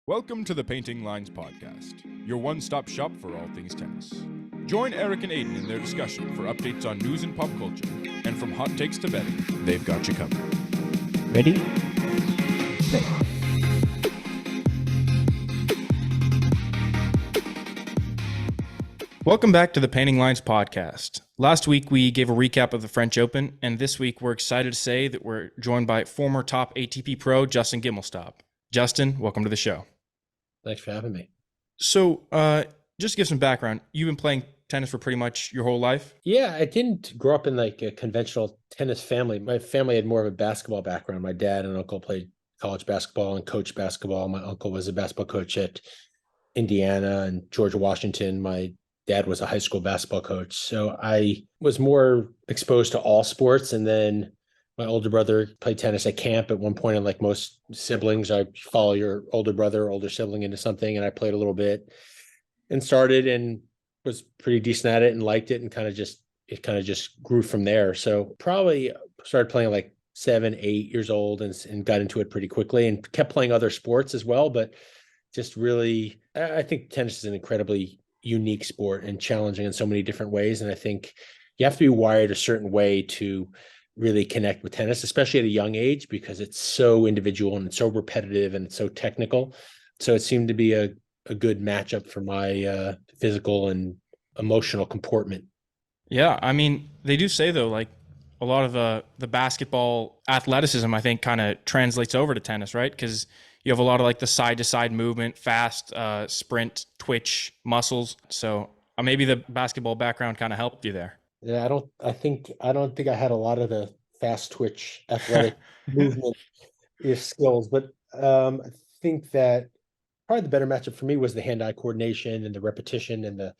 Welcome to the Painting Lines Podcast, your one-stop shop for all things tennis. Join Erik and Aidan in their discussion for updates on news and pop culture, and from hot takes to betting, they've got you covered. Ready? Play. Welcome back to the Painting Lines Podcast. Last week we gave a recap of the French Open, and this week we're excited to say that we're joined by former top ATP Pro Justin Gimelstob. Justin, welcome to the show. Thanks for having me. So, just to give some background, you've been playing tennis for pretty much your whole life? Yeah, I didn't grow up in like a conventional tennis family. My family had more of a basketball background. My dad and uncle played college basketball and coached basketball. My uncle was a basketball coach at Indiana and George Washington. My dad was a high school basketball coach. So I was more exposed to all sports. And then my older brother played tennis at camp at one point. And like most siblings, I follow your older brother or older sibling into something. And I played a little bit and started and was pretty decent at it and liked it, and it kind of just grew from there. So probably started playing like 7, 8 years old and got into it pretty quickly and kept playing other sports as well. But just really, I think tennis is an incredibly unique sport and challenging in so many different ways. And I think you have to be wired a certain way to really connect with tennis, especially at a young age, because it's so individual and it's so repetitive and it's so technical. So it seemed to be a good matchup for my physical and emotional comportment. Yeah, I mean, they do say though, like a lot of the basketball athleticism, I think, kind of translates over to tennis, right? Because you have a lot of like the side to side movement, fast sprint, twitch muscles. So maybe the basketball background kind of helped you there. Yeah, I don't think I had a lot of the fast twitch athletic movement skills, but I think that probably the better matchup for me was the hand-eye coordination and the repetition and the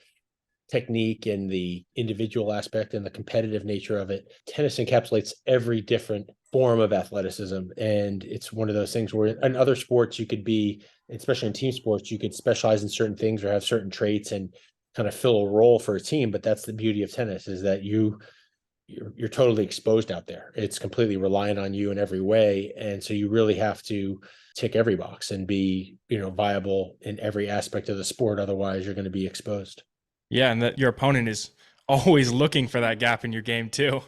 technique and the individual aspect and the competitive nature of it. Tennis encapsulates every different form of athleticism. And it's one of those things where in other sports you could be, especially in team sports, you could specialize in certain things or have certain traits and kind of fill a role for a team. But that's the beauty of tennis, is that you're totally exposed out there. It's completely reliant on you in every way. And so you really have to tick every box and be, viable in every aspect of the sport. Otherwise you're going to be exposed. Yeah, and that your opponent is always looking for that gap in your game too.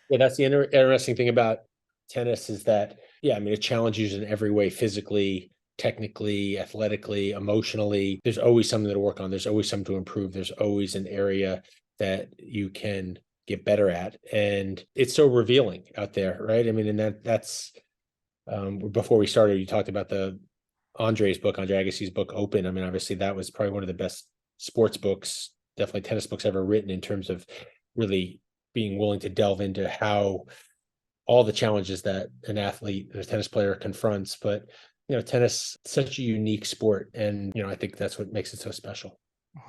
Yeah, that's the interesting thing about tennis is that, it challenges you in every way, physically, technically, athletically, emotionally. There's always something to work on. There's always something to improve. There's always an area that you can get better at. And it's so revealing out there, right? I mean, and that's before we started, you talked about Andre Agassi's book, Open. I mean, obviously that was probably one of the best sports books, definitely tennis books ever written, in terms of really being willing to delve into how all the challenges that an athlete, a tennis player confronts. But, tennis, such a unique sport. And, I think that's what makes it so special.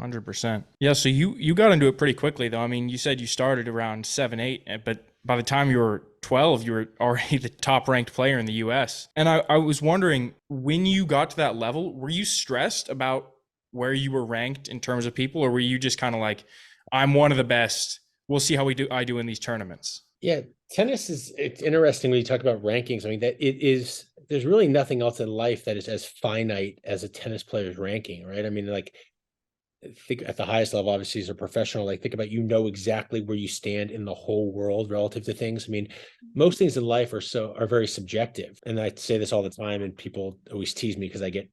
100%. Yeah, so you got into it pretty quickly though. I mean, you said you started around 7, 8, but by the time you were 12, you were already the top ranked player in the US. And I was wondering, when you got to that level, were you stressed about where you were ranked in terms of people, or were you just kind of like, I'm one of the best, we'll see how I do in these tournaments? Yeah, it's interesting when you talk about rankings. I mean, there's really nothing else in life that is as finite as a tennis player's ranking, right? I mean, like, think at the highest level, obviously, as a professional, like, think about, exactly where you stand in the whole world relative to things. I mean, most things in life are very subjective. And I say this all the time, and people always tease me because I get,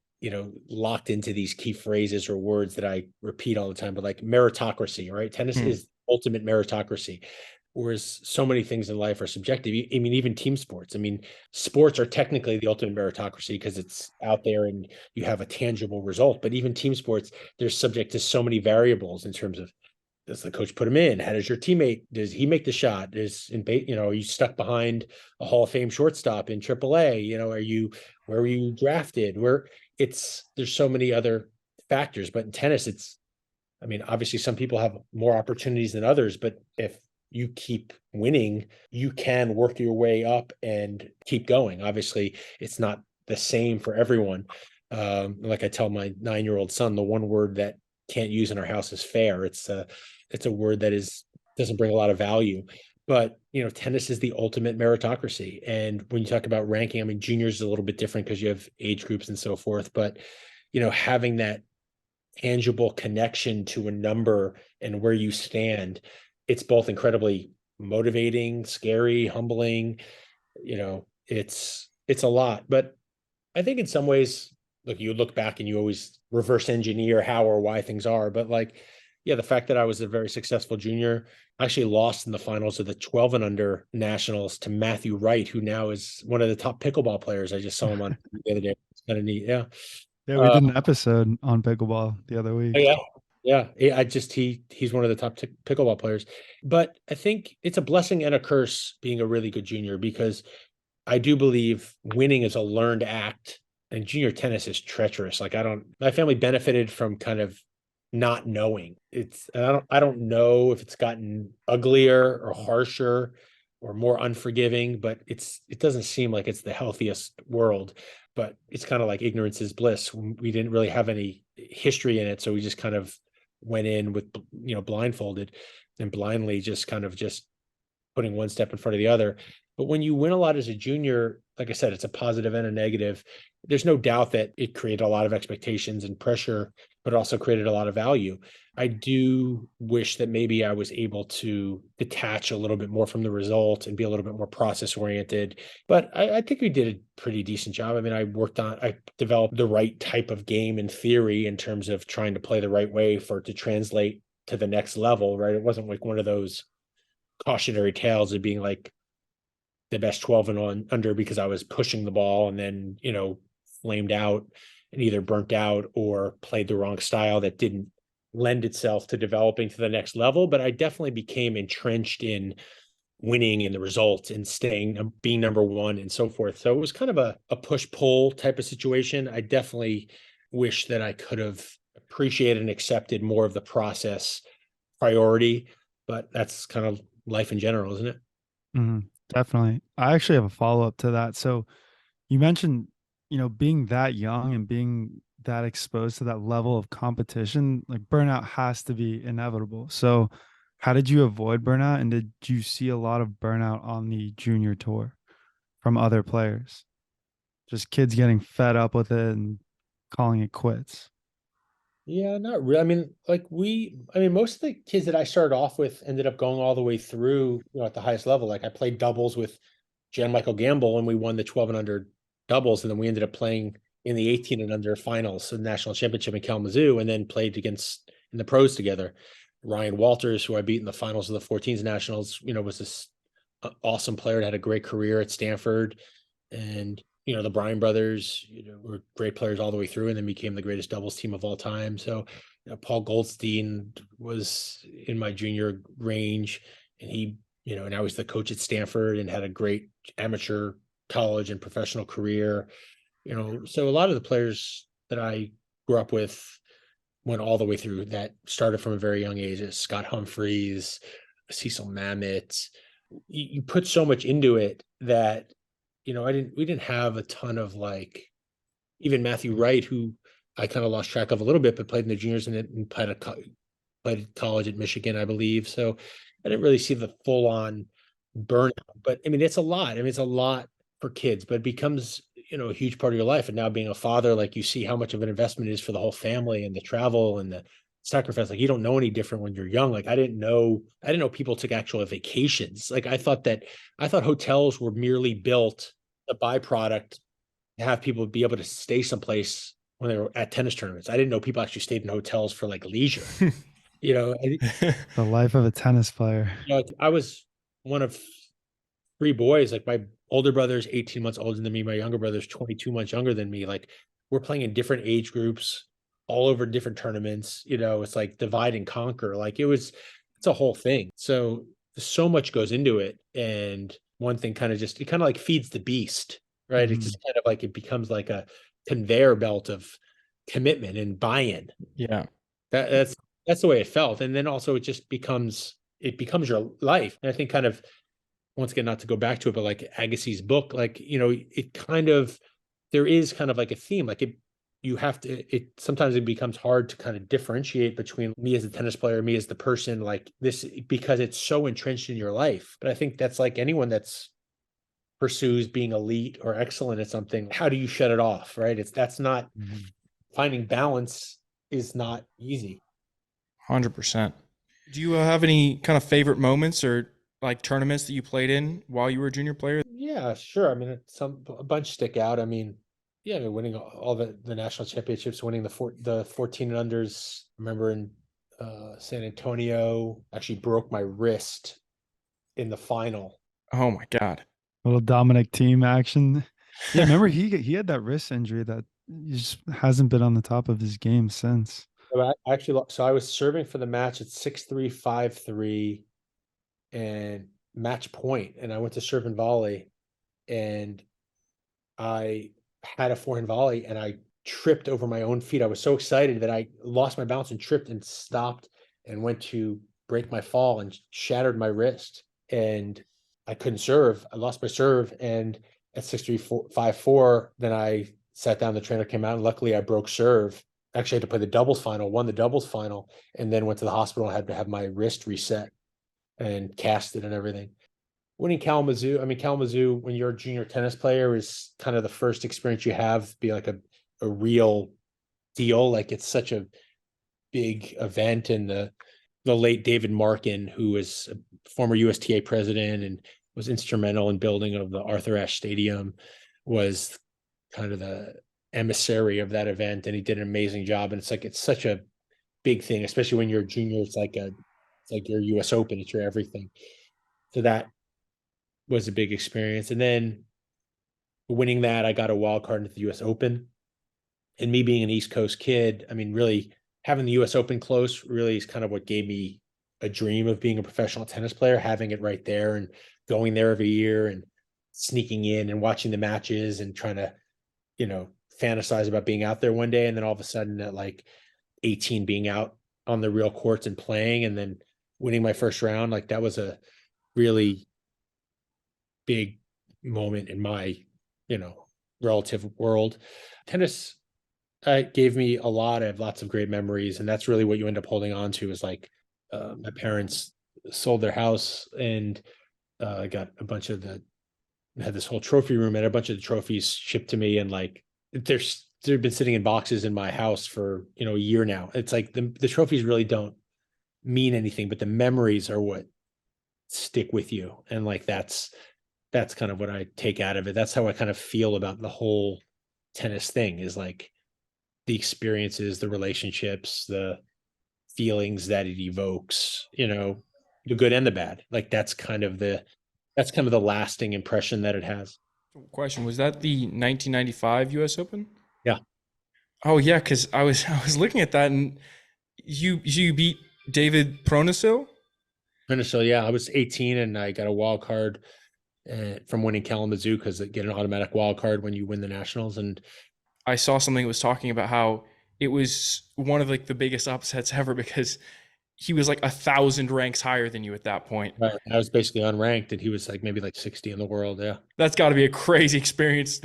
locked into these key phrases or words that I repeat all the time, but like meritocracy, right? Tennis is ultimate meritocracy. Whereas so many things in life are subjective. I mean, even team sports. I mean, sports are technically the ultimate meritocracy because it's out there and you have a tangible result. But even team sports, they're subject to so many variables in terms of, does the coach put him in? How does your teammate, does he make the shot? Are you stuck behind a Hall of Fame shortstop in AAA? Where were you drafted? There's so many other factors. But in tennis, obviously some people have more opportunities than others, but if you keep winning, you can work your way up and keep going. Obviously, it's not the same for everyone. Like I tell my 9-year-old son, the one word that can't use in our house is fair. It's a word that doesn't bring a lot of value. But, tennis is the ultimate meritocracy. And when you talk about ranking, juniors is a little bit different because you have age groups and so forth. But having that tangible connection to a number and where you stand, it's both incredibly motivating, scary, humbling. It's a lot. But I think in some ways, look, you look back and you always reverse engineer how or why things are. But yeah, the fact that I was a very successful junior, I actually lost in the finals of the 12 and under nationals to Matthew Wright, who now is one of the top pickleball players. I just saw him on the other day. It's kind of neat. Yeah. Yeah, we did an episode on pickleball the other week. Yeah. Yeah. He's one of the top pickleball players. But I think it's a blessing and a curse being a really good junior, because I do believe winning is a learned act, and junior tennis is treacherous. My family benefited from kind of not knowing. I don't know if it's gotten uglier or harsher or more unforgiving, but it doesn't seem like it's the healthiest world. But it's kind of like ignorance is bliss. We didn't really have any history in it, so we just kind of went in with blindfolded and blindly just putting one step in front of the other. But when you win a lot as a junior, like I said, it's a positive and a negative. There's no doubt that it created a lot of expectations and pressure, but also created a lot of value. I do wish that maybe I was able to detach a little bit more from the result and be a little bit more process oriented. But I think we did a pretty decent job. I mean, I developed the right type of game in theory in terms of trying to play the right way for it to translate to the next level, right? It wasn't like one of those cautionary tales of being like the best 12 and under because I was pushing the ball and then, flamed out and either burnt out or played the wrong style that didn't lend itself to developing to the next level. But I definitely became entrenched in winning in the results and being number one and so forth. So it was kind of a push-pull type of situation. I definitely wish that I could have appreciated and accepted more of the process priority, but that's kind of life in general, isn't it? Mm-hmm. Definitely. I actually have a follow-up to that. So you mentioned, being that young and being that exposed to that level of competition, like burnout has to be inevitable. So how did you avoid burnout? And did you see a lot of burnout on the junior tour from other players? Just kids getting fed up with it and calling it quits. Yeah, not really. I mean, most of the kids that I started off with ended up going all the way through, at the highest level. Like I played doubles with Jan Michael Gamble and we won the 12 and under doubles. And then we ended up playing in the 18 and under finals, so the national championship in Kalamazoo, and then played against in the pros together. Ryan Walters, who I beat in the finals of the 14s nationals, was this awesome player that had a great career at Stanford. And the Bryan brothers, were great players all the way through and then became the greatest doubles team of all time. So Paul Goldstein was in my junior range, and he, now he's the coach at Stanford and had a great amateur, college, and professional career. So a lot of the players that I grew up with went all the way through, that started from a very young age. Scott Humphreys, Cecil Mamet. You put so much into it that we didn't have a ton of even Matthew Wright, who I kind of lost track of a little bit, but played in the juniors and played college at Michigan, I believe. So I didn't really see the full on burnout, but I mean, it's a lot. I mean, it's a lot for kids, but it becomes, a huge part of your life. And now being a father, you see how much of an investment it is for the whole family and the travel and the sacrifice. You don't know any different when you're young. I didn't know people took actual vacations. I thought hotels were merely built a byproduct to have people be able to stay someplace when they were at tennis tournaments. I didn't know people actually stayed in hotels for leisure. The life of a tennis player. I was one of three boys. My older brother's 18 months older than me. My younger brother's 22 months younger than me. We're playing in different age groups all over different tournaments. It's divide and conquer. It's a whole thing. So much goes into it. And one thing it feeds the beast, right? Mm-hmm. It's just it becomes like a conveyor belt of commitment and buy-in. Yeah. That's the way it felt. And then also it becomes your life. And I think once again, not to go back to it, but Agassi's book, there is a theme. Sometimes it becomes hard to differentiate between me as a tennis player, me as the person, this, because it's so entrenched in your life. But I think that's anyone that's pursues being elite or excellent at something. How do you shut it off? Right. That's not finding balance is not easy. 100%. Do you have any kind of favorite moments or like tournaments that you played in while you were a junior player? Yeah, sure. I mean, a bunch stick out. I mean, yeah, I mean, winning all the national championships, winning the 14 and unders. I remember in San Antonio, actually broke my wrist in the final. Oh my God. Little Dominic team action. Yeah, remember he had that wrist injury that he just hasn't been on the top of his game since. So I was serving for the match at 6-3, 5-3, and match point, and I went to serve and volley, and I had a forehand volley, and I tripped over my own feet. I was so excited that I lost my balance and tripped and stopped and went to break my fall and shattered my wrist, and I couldn't serve. I lost my serve, and at 6-3, 5-4, then I sat down. The trainer came out, and luckily I broke serve. Actually, I had to play the doubles final, won the doubles final, and then went to the hospital and had to have my wrist reset and casted and everything. Winning Kalamazoo, I mean, Kalamazoo, when you're a junior tennis player, is kind of the first experience you have to be like a real deal. Like, it's such a big event. And the late David Markin, who was a former USTA president and was instrumental in building of the Arthur Ashe Stadium, was kind of the emissary of that event, and he did an amazing job. And it's such a big thing, especially when you're a junior. It's like your US Open, it's your everything. So that was a big experience. And then winning that, I got a wild card into the US Open. And me being an East Coast kid, I mean, really having the US Open close really is kind of what gave me a dream of being a professional tennis player, having it right there and going there every year and sneaking in and watching the matches and trying to, fantasize about being out there one day. And then all of a sudden at like 18 being out on the real courts and playing, and then winning my first round, like that was a really big moment in my, relative world. Tennis gave me I have lots of great memories, and that's really what you end up holding on to is like my parents sold their house, and I got a bunch of had this whole trophy room, and a bunch of the trophies shipped to me, and like they've been sitting in boxes in my house for a year now. It's like the trophies really don't mean anything, but the memories are what stick with you, and like that's kind of what I take out of it. That's how I kind of feel about the whole tennis thing, is like the experiences, the relationships, the feelings that it evokes, the good and the bad. Like that's kind of the lasting impression that it has. Question, was that the 1995 US Open? Yeah. Oh yeah, because I was looking at that, and you beat David Pronosil? So yeah, I was 18 and I got a wild card from winning Kalamazoo, because they get an automatic wild card when you win the nationals. And I saw something that was talking about how it was one of like the biggest upsets ever, because he was like 1,000 ranks higher than you at that point. right, I was basically unranked, and he was like maybe like 60 in the world. Yeah. That's got to be a crazy experience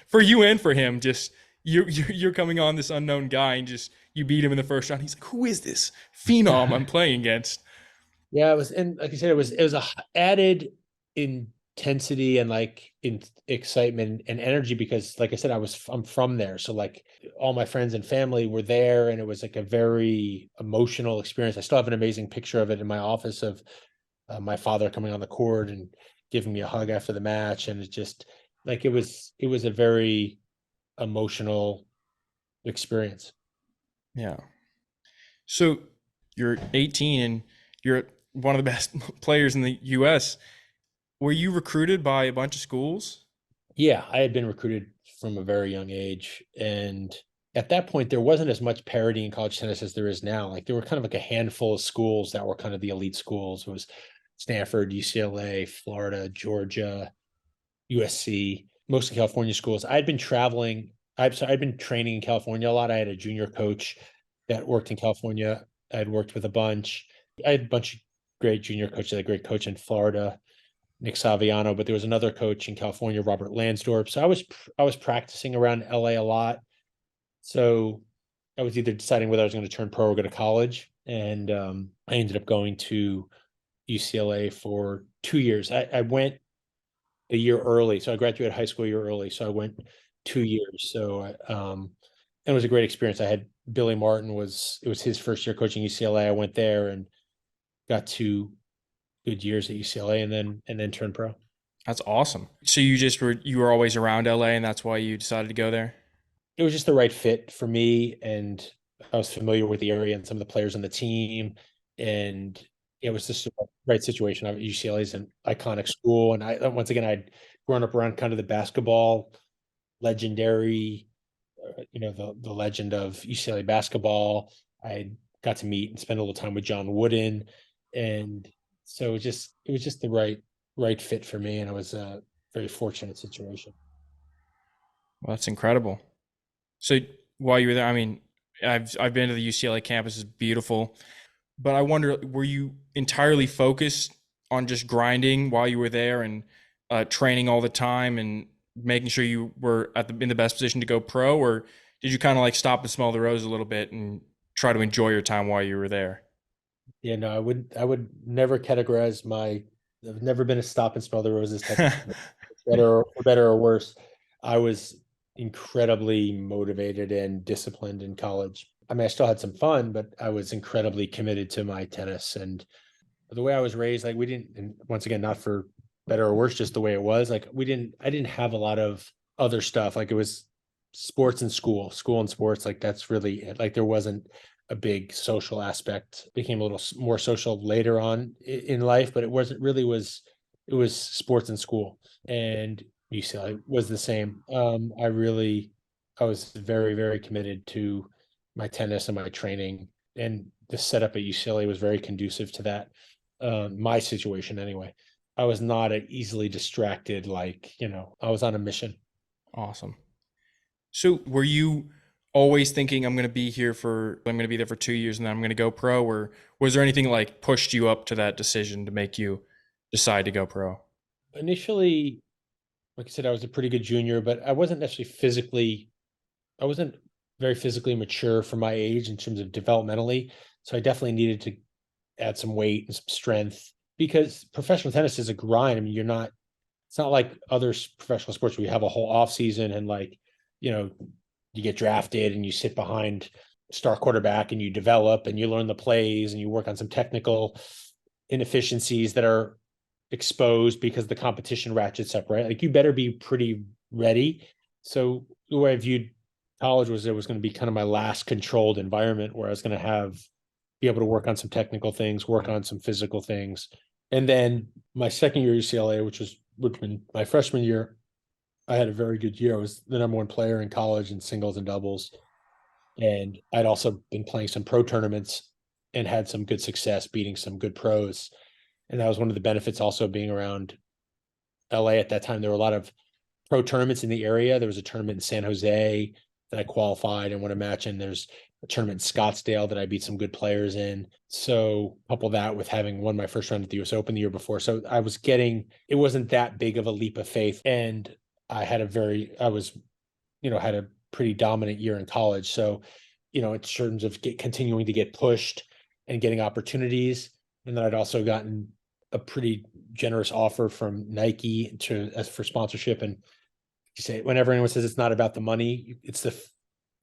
for you and for him. Just you're coming on this unknown guy, and just you beat him in the first round. He's like, who is this phenom I'm playing against? Yeah, it was, and like I said, it was a added intensity and like in excitement and energy, because like I said, I'm from there, so like all my friends and family were there, and it was like a very emotional experience. I still have an amazing picture of it in my office of my father coming on the court and giving me a hug after the match, and it just like it was a very emotional experience. Yeah. So you're 18 and you're one of the best players in the US. Were you recruited by a bunch of schools? Yeah, I had been recruited from a very young age, and at that point there wasn't as much parity in college tennis as there is now. Like there were kind of like a handful of schools that were kind of the elite schools. It was Stanford, UCLA, Florida, Georgia, USC, mostly California schools. I'd been training in California a lot. I had a junior coach that worked in California. I'd worked with a bunch. I had a bunch of great junior coaches. I had a great coach in Florida, Nick Saviano, but there was another coach in California, Robert Lansdorp. So I was practicing around LA a lot. So I was either deciding whether I was going to turn pro or go to college. And I ended up going to UCLA for 2 years. I went a year early. So I graduated high school a year early. So I went 2 years. So it was a great experience. I had Billy Martin it was his first year coaching UCLA. I went there and got 2 good years at UCLA and then turned pro. That's awesome. So you were always around LA and that's why you decided to go there? It was just the right fit for me, and I was familiar with the area and some of the players on the team, and it was just the right situation. UCLA is an iconic school, and once again I'd grown up around kind of the basketball legendary, the legend of UCLA basketball. I got to meet and spend a little time with John Wooden, and so it was just the right fit for me, and it was a very fortunate situation. Well, that's incredible. So while you were there, I mean, I've been to the UCLA campus, it's beautiful. But I wonder, were you entirely focused on just grinding while you were there and training all the time and making sure you were in the best position to go pro, or did you kind of like stop and smell the roses a little bit and try to enjoy your time while you were there? Yeah, no, I would never categorize I've never been a stop and smell the roses type of better or worse. I was incredibly motivated and disciplined in college. I mean, I still had some fun, but I was incredibly committed to my tennis. And the way I was raised, like we didn't, and once again, not for better or worse, just the way it was, like I didn't have a lot of other stuff. Like it was sports and school and sports. Like that's really it. Like there wasn't a big social aspect. Became a little more social later on in life, but it wasn't really it was sports and school. And UCLA was the same. I was very, very committed to my tennis and my training, and the setup at UCLA was very conducive to that. My situation anyway. I was not easily distracted. Like, I was on a mission. Awesome. So were you always thinking I'm going to be there for 2 years and then I'm going to go pro, or was there anything like pushed you up to that decision to make you decide to go pro? Initially, like I said, I was a pretty good junior, but I wasn't very physically mature for my age in terms of developmentally. So I definitely needed to add some weight and some strength, because professional tennis is a grind. I mean, it's not like other professional sports where you have a whole off season and like, you know, you get drafted and you sit behind star quarterback and you develop and you learn the plays and you work on some technical inefficiencies that are exposed because the competition ratchets up, right? Like you better be pretty ready. So the way I viewed college was it was going to be kind of my last controlled environment where I was going to be able to work on some technical things, work on some physical things. And then my second year at UCLA, which would have been my freshman year, I had a very good year. I was the number one player in college in singles and doubles. And I'd also been playing some pro tournaments and had some good success beating some good pros. And that was one of the benefits also of being around LA at that time. There were a lot of pro tournaments in the area. There was a tournament in San Jose that I qualified and won a match in. There's a tournament in Scottsdale that I beat some good players in. So couple that with having won my first round at the US Open the year before. So it wasn't that big of a leap of faith. And I had had a pretty dominant year in college. So, in terms of continuing to get pushed and getting opportunities. And then I'd also gotten a pretty generous offer from Nike for sponsorship. And you say, whenever anyone says it's not about the money, it's the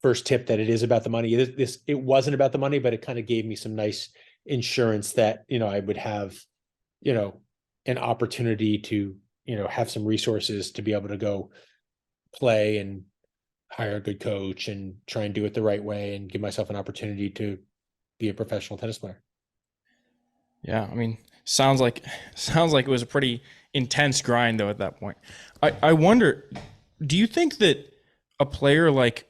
first tip that it is about the money. It wasn't about the money, but it kind of gave me some nice insurance that, I would have, an opportunity to, have some resources to be able to go play and hire a good coach and try and do it the right way and give myself an opportunity to be a professional tennis player. Yeah, I mean, sounds like it was a pretty intense grind though at that point. I wonder, do you think that a player like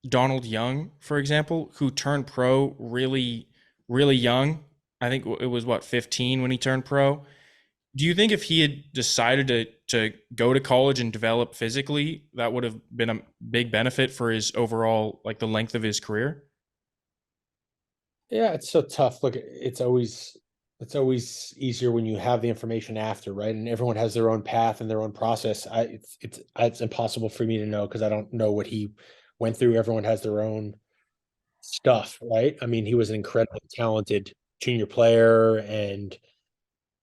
Donald Young, for example, who turned pro really, really young, I think it was 15 when he turned pro. Do you think if he had decided to go to college and develop physically, that would have been a big benefit for his overall, like the length of his career? Yeah, it's so tough. Look, it's always easier when you have the information after, right? And everyone has their own path and their own process. It's impossible for me to know because I don't know what he went through. Everyone has their own stuff, right? I mean, he was an incredibly talented junior player, and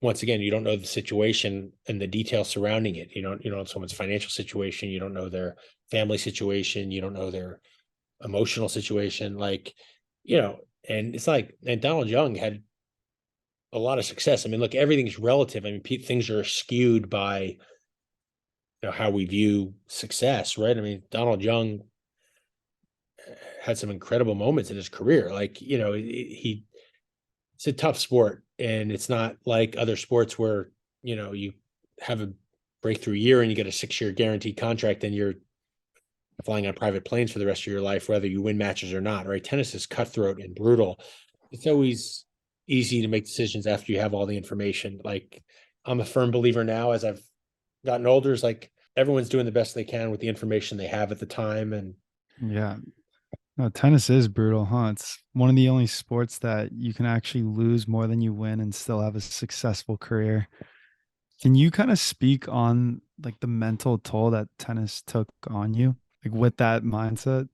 once again, you don't know the situation and the details surrounding it. You don't know someone's financial situation. You don't know their family situation. You don't know their emotional situation, like, and it's like, and Donald Young had a lot of success. I mean, look, everything's relative. I mean, things are skewed by how we view success, right? I mean, Donald Young had some incredible moments in his career. Like, it's a tough sport, and it's not like other sports where, you have a breakthrough year and you get a 6-year guaranteed contract and you're flying on private planes for the rest of your life, whether you win matches or not, right? Tennis is cutthroat and brutal. It's always easy to make decisions after you have all the information. Like, I'm a firm believer now, as I've gotten older, is like everyone's doing the best they can with the information they have at the time. And Yeah. No, tennis is brutal, huh? It's one of the only sports that you can actually lose more than you win and still have a successful career. Can you kind of speak on like the mental toll that tennis took on you, like with that mindset?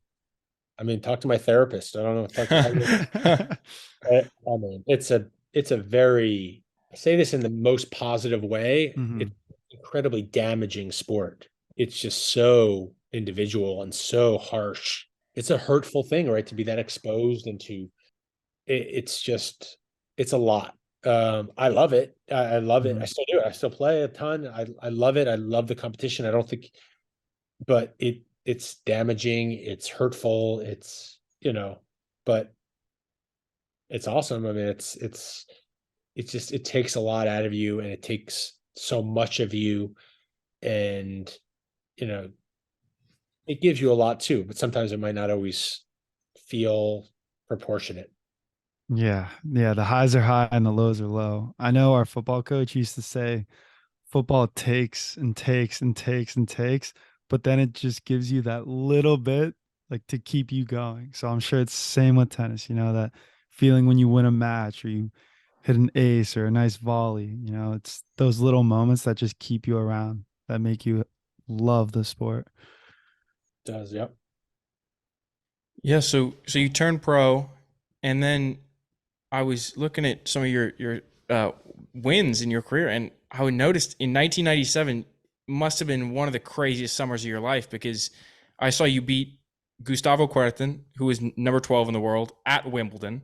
I mean, talk to my therapist. I don't know. Talk to I mean, it's a very, I say this in the most positive way. It's Mhm. incredibly damaging sport. It's just so individual and so harsh. It's a hurtful thing, right? To be that exposed and it's just, it's a lot. I love it. I love it. I Mhm. still do it. I still play a ton. I love it. I love the competition. I don't think, but it's damaging. It's hurtful. It's, but it's awesome. I mean, it's just, it takes a lot out of you, and it takes so much of you, and you know it gives you a lot too, but sometimes it might not always feel proportionate. Yeah. Yeah. The highs are high and the lows are low. I know our football coach used to say football takes and takes and takes and takes, but then it just gives you that little bit like to keep you going. So I'm sure it's same with tennis, that feeling when you win a match or you hit an ace or a nice volley, it's those little moments that just keep you around, that make you love the sport. Does, yep. Yeah, so you turned pro, and then I was looking at some of your uh, wins in your career, and I noticed in 1997 must have been one of the craziest summers of your life, because I saw you beat Gustavo Kuerten, who was number 12 in the world, at Wimbledon,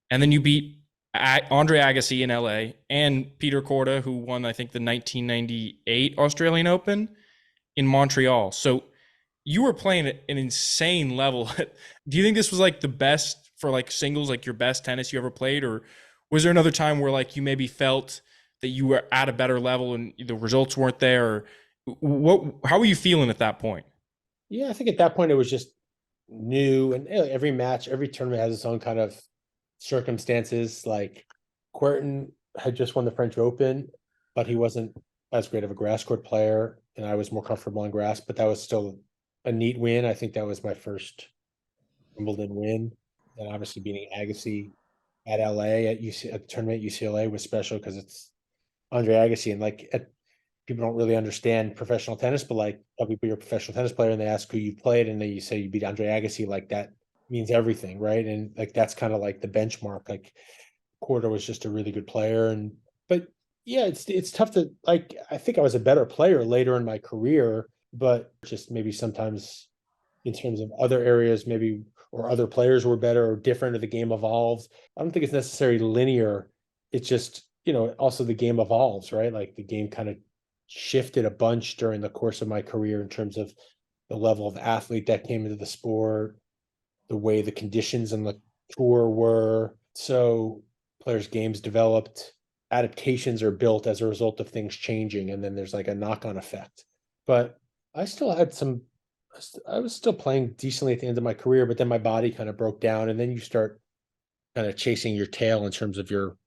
and then you beat Andre Agassi in LA and Peter Korda, who won I think the 1998 Australian Open in Montreal. So you were playing at an insane level. Do you think this was like the best for like singles, like your best tennis you ever played? Or was there another time where like you maybe felt that you were at a better level and the results weren't there? Or how were you feeling at that point? Yeah, I think at that point it was just new, and every match, every tournament has its own kind of circumstances. Like, Quertin had just won the French Open, but he wasn't as great of a grass court player, and I was more comfortable on grass, but that was still a neat win. I think that was my first Wimbledon win. And obviously beating Agassi at LA at at the tournament at UCLA was special because it's Andre Agassi, and like, people don't really understand professional tennis, but like, you're a professional tennis player and they ask who you played and then you say you beat Andre Agassi, like that means everything, right? And like, that's kind of like the benchmark. Like, Corda was just a really good player, and but yeah, it's tough to, like, I think I was a better player later in my career, but just maybe sometimes in terms of other areas, maybe, or other players were better or different, or the game evolves. I don't think it's necessarily linear. It's just, also the game evolves, right? Like, the game kind of shifted a bunch during the course of my career in terms of the level of athlete that came into the sport, the way the conditions on the tour were. So players' games developed, adaptations are built as a result of things changing, and then there's like a knock-on effect. But I still had some, I was still playing decently at the end of my career, but then my body kind of broke down, and then you start kind of chasing your tail in terms of your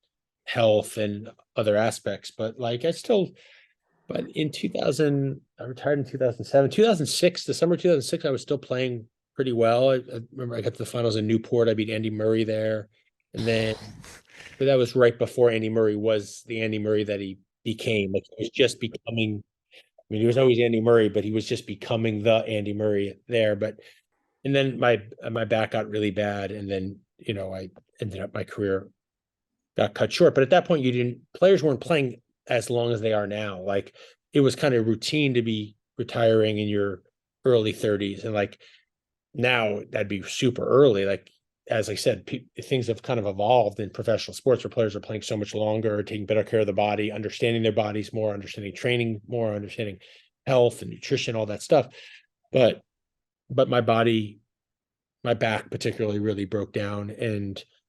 health and other aspects. But like, but in 2000, I retired in 2007, 2006, the summer 2006, I was still playing pretty well. I remember I got to the finals in Newport. I beat Andy Murray there. And then, but that was right before Andy Murray was the Andy Murray that he became. Like, he was just becoming, I mean, he was always Andy Murray, but he was just becoming the Andy Murray there. But, and then my back got really bad. And then, I ended up, my career got cut short. But at that point, players weren't playing as long as they are now. Like, it was kind of routine to be retiring in your early 30s. And like, now that'd be super early. Like, as I said, things have kind of evolved in professional sports where players are playing so much longer, taking better care of the body, understanding their bodies more, understanding training more, understanding health and nutrition, all that stuff. But my body, my back particularly really broke down.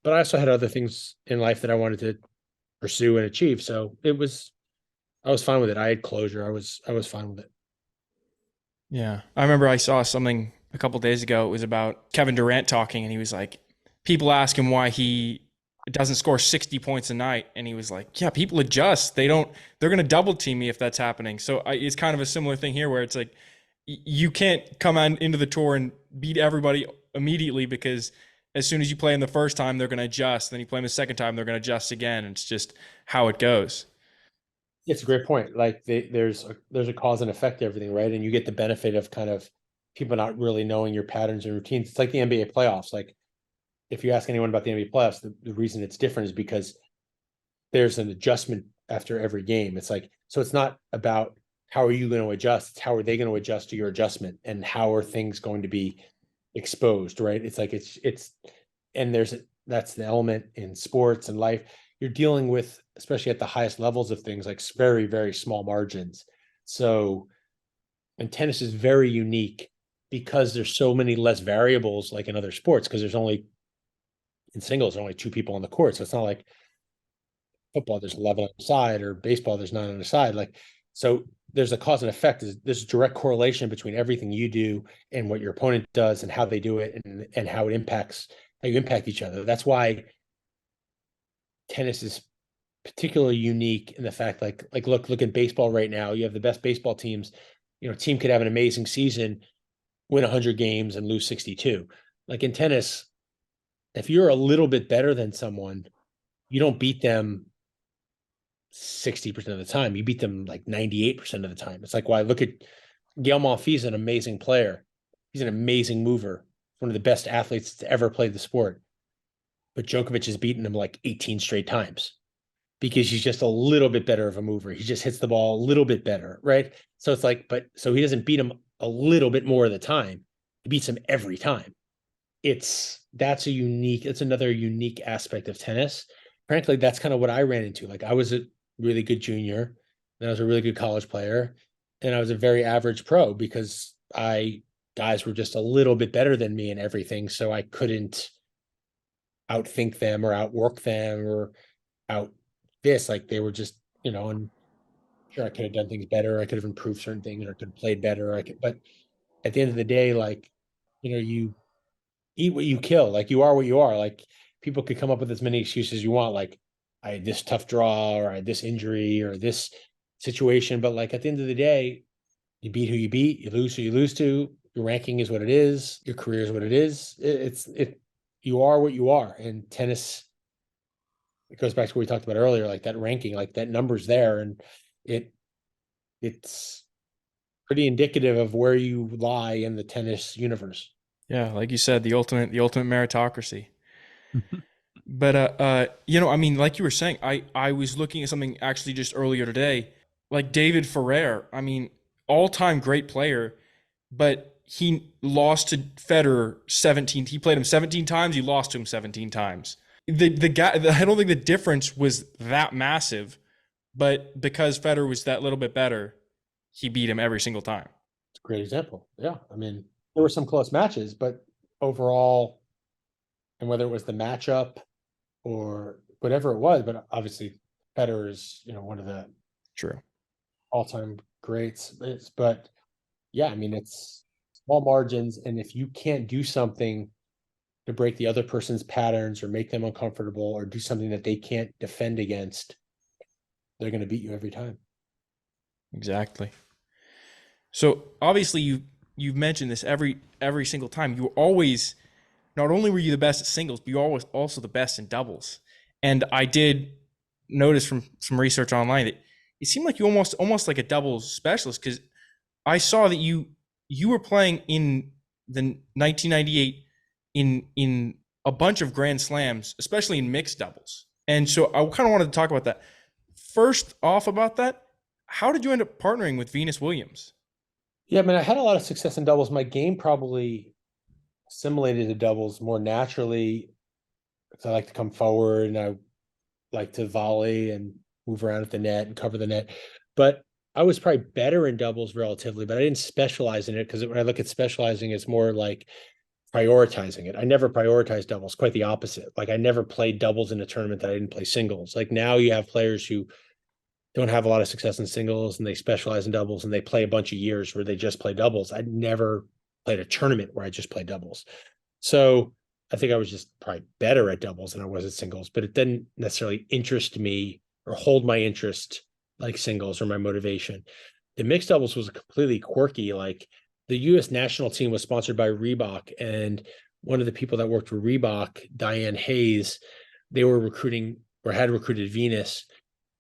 But I also had other things in life that I wanted to pursue and achieve. So I was fine with it. I had closure. I was fine with it. Yeah. I remember I saw something a couple days ago. It was about Kevin Durant talking, and he was like, people ask him why he doesn't score 60 points a night. And he was like, yeah, people adjust. They're going to double team me if that's happening. So it's kind of a similar thing here where it's like, you can't come on into the tour and beat everybody immediately, because as soon as you play them the first time, they're going to adjust. Then you play them the second time, they're going to adjust again. And it's just how it goes. It's a great point. Like there's a cause and effect to everything, right? And you get the benefit of kind of people not really knowing your patterns and routines. It's like the NBA playoffs. Like if you ask anyone about the NBA playoffs, the reason it's different is because there's an adjustment after every game. It's like, so it's not about how are you going to adjust, it's how are they going to adjust to your adjustment, and how are things going to be exposed, right? It's like and that's the element in sports and life. You're dealing with, especially at the highest levels of things, like very, very small margins. So, and tennis is very unique because there's so many less variables like in other sports, because in singles, there's only two people on the court. So it's not like football, there's 11 on the side, or baseball, there's 9 on the side. Like, so there's a cause and effect. There's a direct correlation between everything you do and what your opponent does and how they do it, and how you impact each other. That's why tennis is particularly unique in the fact, like look at baseball right now. You have the best baseball teams. A team could have an amazing season, win 100 games and lose 62. Like in tennis, if you're a little bit better than someone, you don't beat them 60% of the time. You beat them like 98% of the time. It's like, why look at Gael Monfils, an amazing player. He's an amazing mover, one of the best athletes to ever play the sport. But Djokovic has beaten him like 18 straight times because he's just a little bit better of a mover. He just hits the ball a little bit better, right? So it's like, so he doesn't beat him a little bit more of the time. He beats him every time. That's another unique aspect of tennis. Frankly, that's kind of what I ran into. Like I was a really good junior, and I was a really good college player, and I was a very average pro because guys were just a little bit better than me in everything. So I couldn't outthink them or outwork them or out this. Like they were just, and sure, I could have done things better. I could have improved certain things, or could have played better. But at the end of the day, like, you eat what you kill. Like you are what you are. Like people could come up with as many excuses as you want. Like I had this tough draw, or I had this injury, or this situation. But like at the end of the day, you beat who you beat, you lose who you lose to. Your ranking is what it is. Your career is what it is. You are what you are. And tennis, it goes back to what we talked about earlier, like that ranking, like that number's there, and it's pretty indicative of where you lie in the tennis universe. Yeah. Like you said, the ultimate meritocracy. But I mean, like you were saying, I was looking at something actually just earlier today, like David Ferrer. I mean, all-time great player, but he lost to Federer 17. He played him 17 times. He lost to him 17 times. The guy, I don't think the difference was that massive, but because Federer was that little bit better, he beat him every single time. It's a great example. Yeah. I mean, there were some close matches, but overall, and whether it was the matchup or whatever it was, but obviously Federer is, one of the True. all-time greats. But yeah, I mean, it's small margins. And if you can't do something to break the other person's patterns or make them uncomfortable or do something that they can't defend against, they're going to beat you every time. Exactly. So obviously you've mentioned this every single time. You were always, not only were you the best at singles, but you were always also the best in doubles. And I did notice from some research online that it seemed like you almost like a doubles specialist, because I saw that you were playing in the 1998 in a bunch of Grand Slams, especially in mixed doubles. And so I kind of wanted to talk about that. First off about that, how did you end up partnering with Venus Williams? Yeah, I mean, I had a lot of success in doubles. My game probably assimilated to doubles more naturally because I like to come forward and I like to volley and move around at the net and cover the net. But I was probably better in doubles relatively, but I didn't specialize in it because when I look at specializing, it's more like prioritizing it. I never prioritized doubles, quite the opposite. Like I never played doubles in a tournament that I didn't play singles. Like now you have players who don't have a lot of success in singles and they specialize in doubles and they play a bunch of years where they just play doubles. I never played a tournament where I just play doubles. So I think I was just probably better at doubles than I was at singles, but it didn't necessarily interest me or hold my interest like singles or my motivation. The mixed doubles was completely quirky. Like the US national team was sponsored by Reebok, and one of the people that worked for Reebok, Diane Hayes, they were recruiting or had recruited Venus,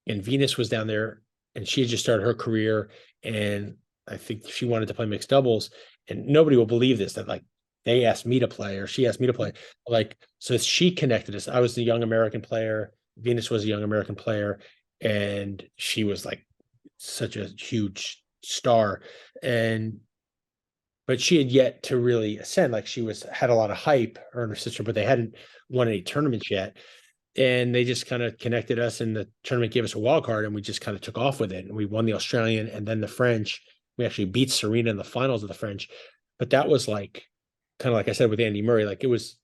and Venus was down there and she had just started her career. And I think she wanted to play mixed doubles, and nobody will believe this, that like they asked me to play or she asked me to play. Like, so she connected us. I was the young American player. Venus was a young American player. And she was like such a huge star. But she had yet to really ascend. Like she had a lot of hype, her and her sister, but they hadn't won any tournaments yet. And they just kind of connected us, and the tournament gave us a wild card, and we just kind of took off with it. And we won the Australian and then the French. We actually beat Serena in the finals of the French. But that was like, kind of like I said with Andy Murray, like it was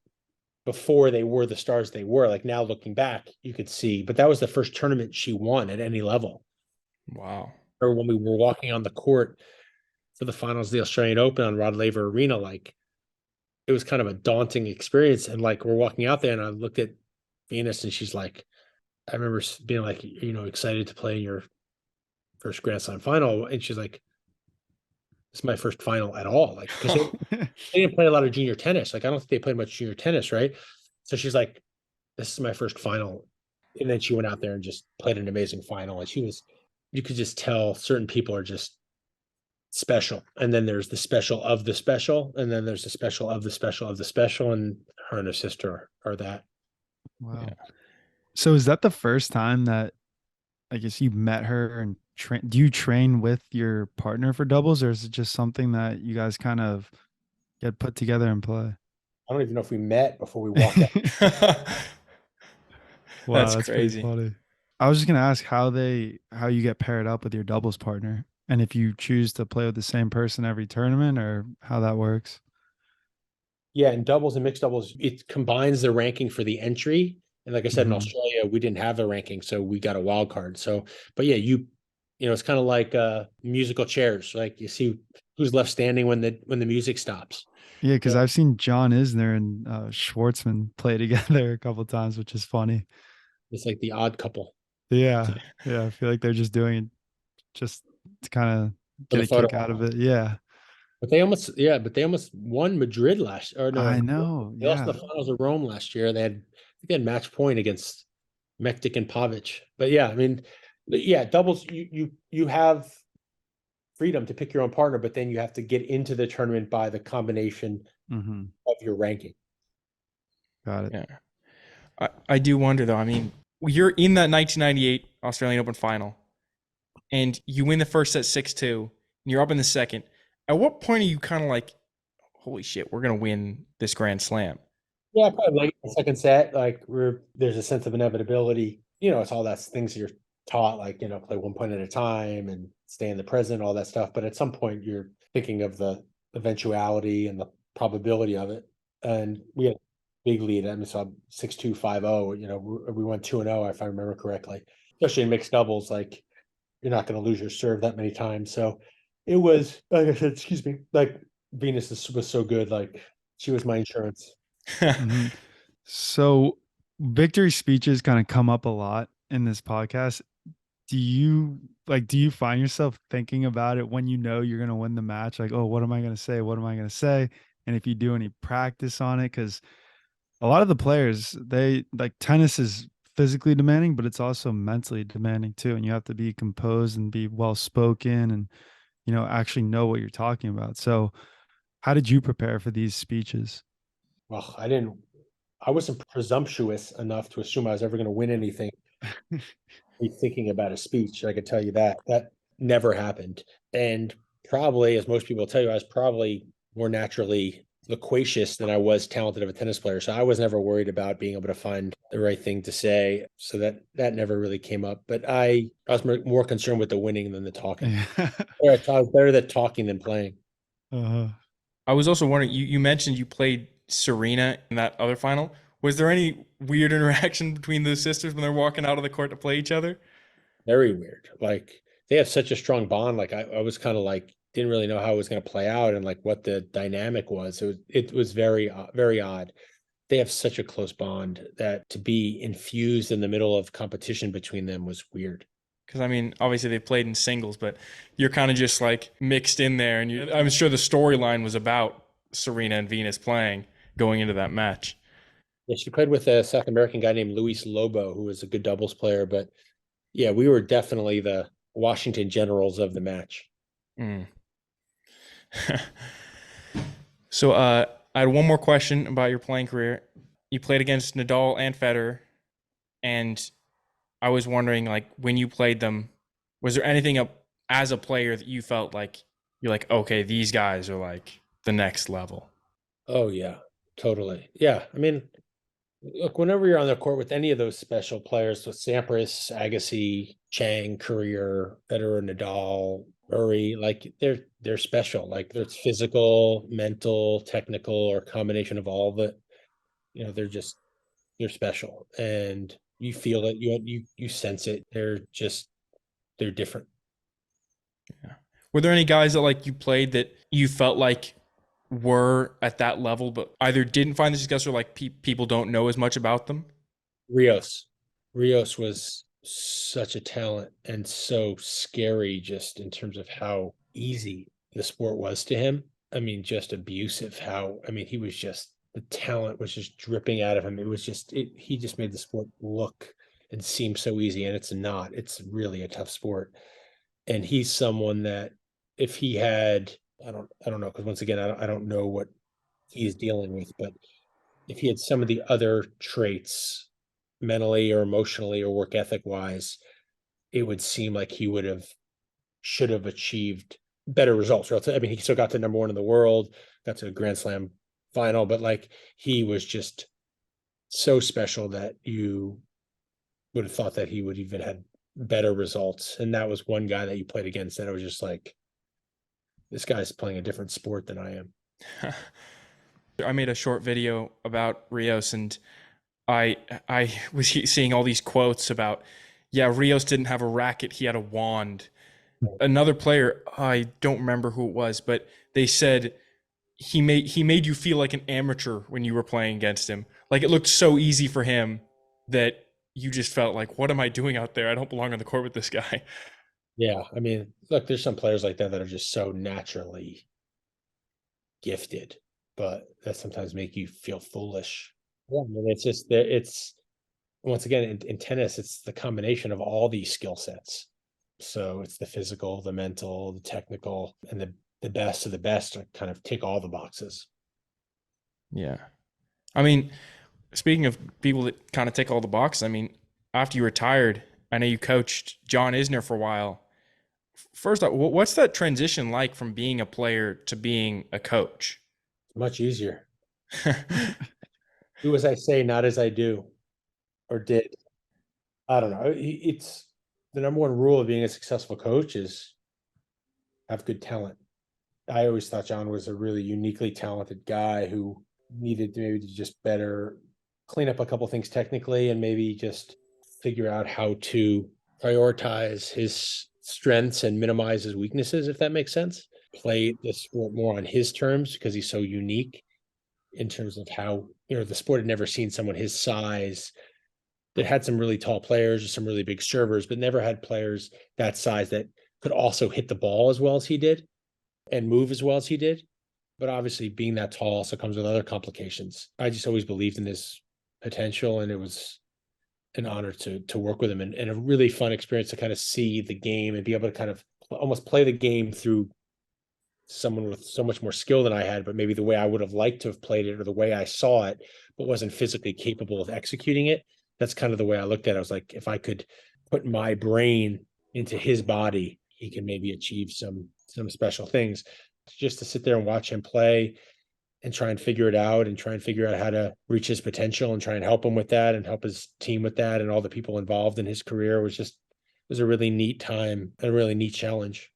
before they were the stars they were. Like now looking back, you could see, but that was the first tournament she won at any level. Wow. Or when we were walking on the court for the finals of the Australian Open on Rod Laver Arena, like it was kind of a daunting experience. And like we're walking out there, and I looked at Venus, and she's like, I remember being like, excited to play in your first Grand Slam final. And she's like, it's my first final at all. Like, because they didn't play a lot of junior tennis. Like, I don't think they played much junior tennis, right? So she's like, this is my first final. And then she went out there and just played an amazing final. And you could just tell certain people are just special. And then there's the special of the special. And then there's the special of the special of the special. And her and her sister are that. Wow. Yeah. So is that the first time that I guess you met her and do you train with your partner for doubles, or is it just something that you guys kind of get put together and play? I don't even know if we met before we walked out. Wow, That's pretty crazy. funny. I was just gonna ask how you get paired up with your doubles partner, and if you choose to play with the same person every tournament, or how that works. Yeah, in doubles and mixed doubles, it combines the ranking for the entry. And like I said, in Mhm. Australia, we didn't have the ranking, so we got a wild card. So, but yeah, it's kind of like musical chairs. Like you see who's left standing when the music stops. Yeah, because Yeah. I've seen John Isner and Schwartzman play together a couple times, which is funny. It's like the odd couple Yeah, yeah, I feel like they're just doing it just to kind of for get the a photo. kick out of it. Yeah, But they almost won Madrid last, or no, I know. they lost in Yeah. the finals of Rome last year. I think they had match point against Mektic and Pavic. But yeah, I mean, yeah, doubles, you have freedom to pick your own partner, but then you have to get into the tournament by the combination Mm-hmm. of your ranking. Got it. Yeah. I do wonder though. I mean, you're in that 1998 Australian Open final, and you win the first set 6-2, and you're up in the second. At what point are you kind of like, holy shit, we're gonna win this Grand Slam? Yeah, probably late in the second set, like there's a sense of inevitability. It's all that things you're taught, like, play one point at a time and stay in the present, all that stuff. But at some point you're thinking of the eventuality and the probability of it. And we had a big lead. I mean, so 6-2, 5-0, we went 2-0, if I remember correctly. Especially in mixed doubles, like you're not going to lose your serve that many times. So it was, like I said, excuse me, like Venus was so good, like she was my insurance. Mhm. So victory speeches kind of come up a lot in this podcast. Do you find yourself thinking about it when you know you're going to win the match? Like, oh, what am I going to say? What am I going to say? And if you do any practice on it, because a lot of the players, they like tennis is physically demanding, but it's also mentally demanding too. And you have to be composed and be well spoken and, actually know what you're talking about. So how did you prepare for these speeches? Well, I wasn't presumptuous enough to assume I was ever going to win anything. Be thinking about a speech, I could tell you that never happened. And probably, as most people tell you, I was probably more naturally loquacious than I was talented of a tennis player. So I was never worried about being able to find the right thing to say. So that never really came up. But I was more concerned with the winning than the talking. Yeah. Yeah, I was better at talking than playing. Uh-huh. I was also wondering, you mentioned you played Serena in that other final. Was there any weird interaction between the sisters when they're walking out of the court to play each other? Very weird. Like they have such a strong bond. Like I was kind of like didn't really know how it was going to play out and like what the dynamic was. It was very very odd. They have such a close bond that to be infused in the middle of competition between them was weird. Because I mean, obviously they played in singles, but you're kind of just like mixed in there, and I'm sure the storyline was about Serena and Venus playing going into that match. Yeah, she played with a South American guy named Luis Lobo, who was a good doubles player. But yeah, we were definitely the Washington Generals of the match. Mm. So I had one more question about your playing career. You played against Nadal and Federer, and I was wondering, like, when you played them, was there anything as a player that you felt like you're like, okay, these guys are like the next level? Oh yeah, totally. Yeah, I mean, look, whenever you're on the court with any of those special players, with Sampras, Agassi, Chang, Courier, Federer, Nadal, Murray, like they're special. Like it's physical, mental, technical, or combination of all of it. They're special, and you feel it. You sense it. They're different. Yeah. Were there any guys that like you played that you felt like were at that level, but either didn't find the success or like people don't know as much about them? Rios. Rios was such a talent and so scary just in terms of how easy the sport was to him. I mean, just abusive. He was just, the talent was just dripping out of him. It was just, he just made the sport look and seem so easy. And it's not, it's really a tough sport. And he's someone that if he had, I don't know, because once again, I don't know what he's dealing with, but if he had some of the other traits mentally or emotionally or work ethic wise, it would seem like should have achieved better results. I mean, he still got to number one in the world, got to a Grand Slam final, but like he was just so special that you would have thought that he would even had better results. And that was one guy that you played against that I was just like, this guy's playing a different sport than I am. I made a short video about Rios, and I was seeing all these quotes about, yeah, Rios didn't have a racket, he had a wand. Another player, I don't remember who it was, but they said he made you feel like an amateur when you were playing against him. Like it looked so easy for him that you just felt like, what am I doing out there? I don't belong on the court with this guy. Yeah, I mean, look, there's some players like that are just so naturally gifted, but that sometimes make you feel foolish. Yeah, I mean, it's just that it's once again in tennis, it's the combination of all these skill sets. So it's the physical, the mental, the technical, and the best of the best to kind of tick all the boxes. Yeah. I mean, speaking of people that kind of tick all the boxes, I mean, after you retired, I know you coached John Isner for a while. First off, what's that transition like from being a player to being a coach? Much easier. Do as I say, not as I do, or did. I don't know. It's the number one rule of being a successful coach is have good talent. I always thought John was a really uniquely talented guy who needed to maybe to just better clean up a couple things technically and maybe just figure out how to prioritize his strengths and minimize his weaknesses, if that makes sense. Play the sport more on his terms because he's so unique in terms of how, the sport had never seen someone his size that had some really tall players or some really big servers, but never had players that size that could also hit the ball as well as he did and move as well as he did. But obviously being that tall also comes with other complications. I just always believed in his potential, and it was an honor to work with him and a really fun experience to kind of see the game and be able to kind of almost play the game through someone with so much more skill than I had, but maybe the way I would have liked to have played it or the way I saw it, but wasn't physically capable of executing it. That's kind of the way I looked at it. I was like, if I could put my brain into his body, he can maybe achieve some special things. Just to sit there and watch him play and try and figure it out and try and figure out how to reach his potential and try and help him with that and help his team with that and all the people involved in his career was a really neat time, a really neat challenge.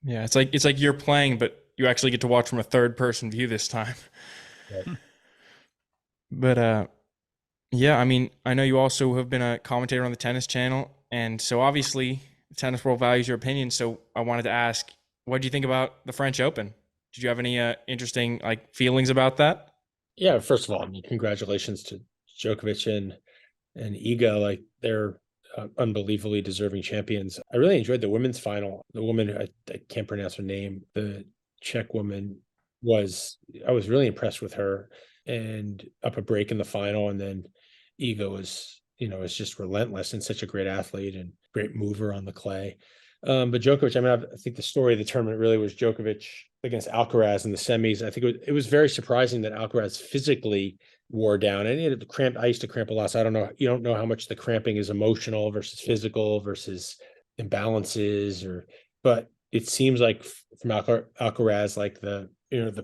Yeah, it's like you're playing, but you actually get to watch from a third person view this time. Right. But yeah, I mean, I know you also have been a commentator on the tennis channel, and so obviously Tennis World values your opinion. So I wanted to ask, what do you think about the French Open? Did you have any interesting like feelings about that? Yeah, first of all, I mean, congratulations to Djokovic and Iga. Like they're unbelievably deserving champions. I really enjoyed the women's final. The woman, I can't pronounce her name, the Czech woman I was really impressed with her and up a break in the final. And then Iga is just relentless and such a great athlete and great mover on the clay. But Djokovic, I mean, I think the story of the tournament really was Djokovic against Alcaraz in the semis. I think it was very surprising that Alcaraz physically wore down, and he had cramped. I used to cramp a lot, so I don't know. You don't know how much the cramping is emotional versus physical versus imbalances, but it seems like from Alcaraz, like the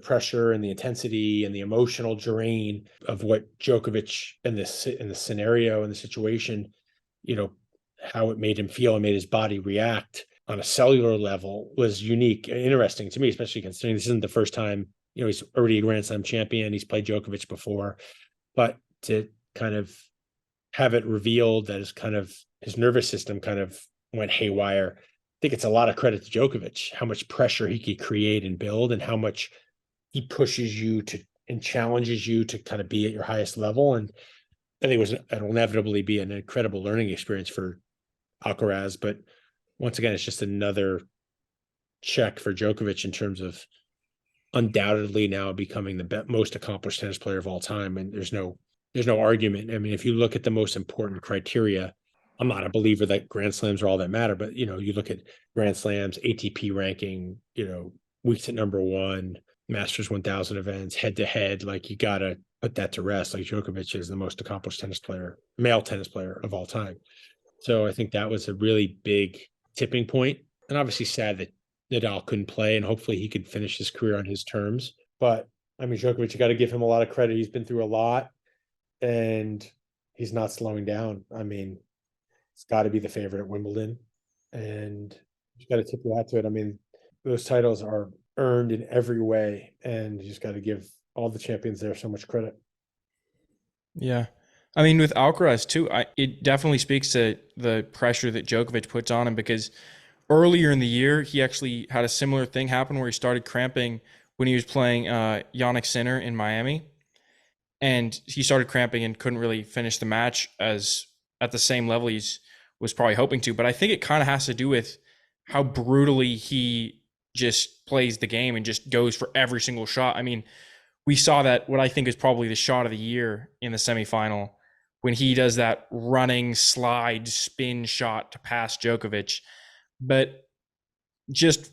pressure and the intensity and the emotional drain of what Djokovic in the scenario and the situation, how it made him feel and made his body react on a cellular level was unique and interesting to me, especially considering this isn't the first time, he's already a Grand Slam champion. He's played Djokovic before, but to kind of have it revealed that his nervous system kind of went haywire. I think it's a lot of credit to Djokovic, how much pressure he could create and build and how much he pushes you and challenges you to kind of be at your highest level. And I think it'll inevitably be an incredible learning experience for Alcaraz, but once again, it's just another check for Djokovic in terms of undoubtedly now becoming the most accomplished tennis player of all time. And there's no argument. I mean, if you look at the most important criteria, I'm not a believer that Grand Slams are all that matter, but you look at Grand Slams, ATP ranking, weeks at number one, Masters 1000 events, head to head, like you got to put that to rest. Like Djokovic is the most accomplished male tennis player of all time. So I think that was a really big tipping point, and obviously sad that Nadal couldn't play, and hopefully he could finish his career on his terms. But I mean, Djokovic, you got to give him a lot of credit. He's been through a lot, and he's not slowing down. I mean, it's got to be the favorite at Wimbledon, and you got to tip your hat to it. I mean, those titles are earned in every way, and you just got to give all the champions there so much credit. Yeah. I mean, with Alcaraz too, it definitely speaks to the pressure that Djokovic puts on him because earlier in the year, he actually had a similar thing happen where he started cramping when he was playing Yannick Sinner in Miami. And he started cramping and couldn't really finish the match as at the same level he's was probably hoping to. But I think it kind of has to do with how brutally he just plays the game and just goes for every single shot. I mean, we saw that what I think is probably the shot of the year in the semifinal when he does that running slide spin shot to pass Djokovic. But just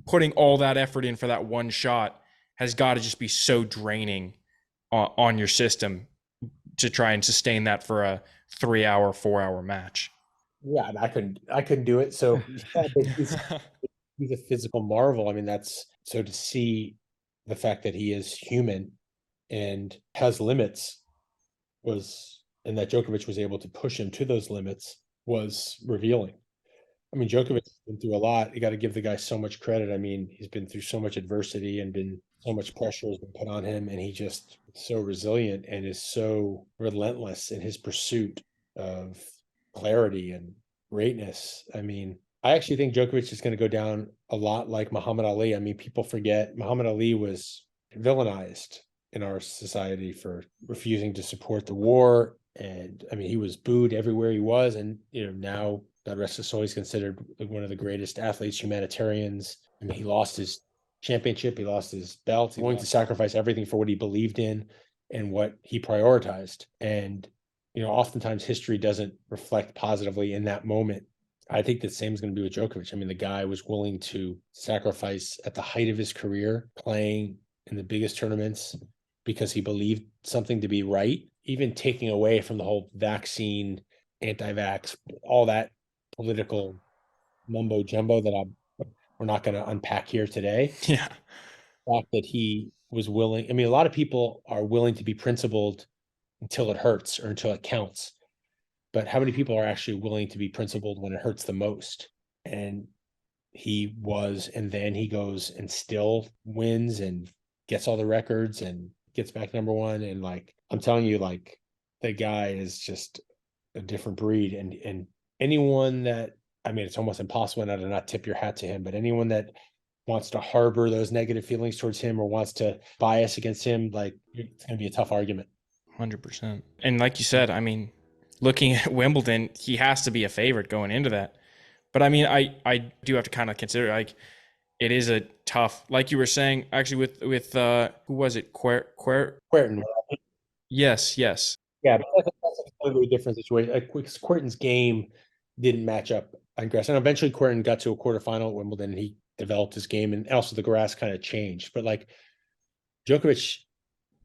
putting all that effort in for that one shot has got to just be so draining on your system to try and sustain that for a 3-hour, 4-hour match. Yeah, I couldn't do it. So he's a physical marvel. I mean, that's so to see the fact that he is human and has limits and that Djokovic was able to push him to those limits was revealing. I mean, Djokovic has been through a lot. You got to give the guy so much credit. I mean, he's been through so much adversity and been so much pressure has been put on him, and he just so resilient and is so relentless in his pursuit of clarity and greatness. I mean, I actually think Djokovic is going to go down a lot like Muhammad Ali. I mean, people forget Muhammad Ali was villainized in our society for refusing to support the war. And I mean, he was booed everywhere he was. And, now, God rest his soul, he's considered one of the greatest athletes, humanitarians. I mean, he lost his championship, he lost his belt. He's willing to sacrifice everything for what he believed in and what he prioritized. And, oftentimes history doesn't reflect positively in that moment. I think the same is going to be with Djokovic. I mean, the guy was willing to sacrifice at the height of his career, playing in the biggest tournaments because he believed something to be right, even taking away from the whole vaccine, anti-vax, all that political mumbo jumbo that we're not going to unpack here today. Yeah. The fact that he was willing. I mean, a lot of people are willing to be principled until it hurts or until it counts. But how many people are actually willing to be principled when it hurts the most? And he was, and then he goes and still wins and gets all the records and gets back number one. And like, I'm telling you, like, the guy is just a different breed. And anyone that, I mean, it's almost impossible now to not tip your hat to him, but anyone that wants to harbor those negative feelings towards him or wants to bias against him, like, it's going to be a tough argument. 100%. And like you said, I mean, looking at Wimbledon, he has to be a favorite going into that. But I mean, I do have to kind of consider, like, it is a tough, like you were saying, actually with who was it? Querton. Yes. Yeah, but that's a completely different situation. Like, Querton's game didn't match up on grass. And eventually Querton got to a quarterfinal at Wimbledon and he developed his game, and also the grass kind of changed. But like Djokovic,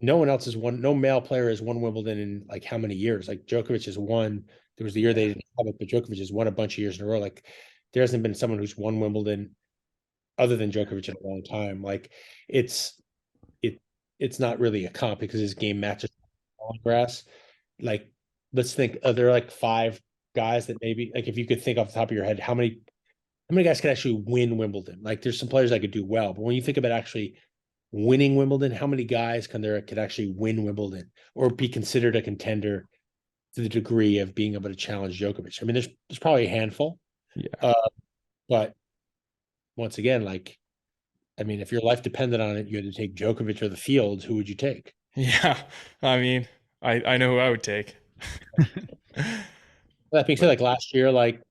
no one else has won, no male player has won Wimbledon in like how many years? Like Djokovic has won. There was the year they didn't have it, but Djokovic has won a bunch of years in a row. Like there hasn't been someone who's won Wimbledon other than Djokovic in a long time. Like it's not really a comp because his game matches on grass. Like, let's think, there are like 5 guys that maybe, like, if you could think off the top of your head, how many guys could actually win Wimbledon? Like, there's some players that could do well, but when you think about actually winning Wimbledon, how many guys could actually win Wimbledon or be considered a contender to the degree of being able to challenge Djokovic? I mean, there's probably a handful. Yeah. But once again, like, I mean, if your life depended on it, you had to take Djokovic or the field, who would you take? Yeah. I mean, I know who I would take. That being said, like last year, like,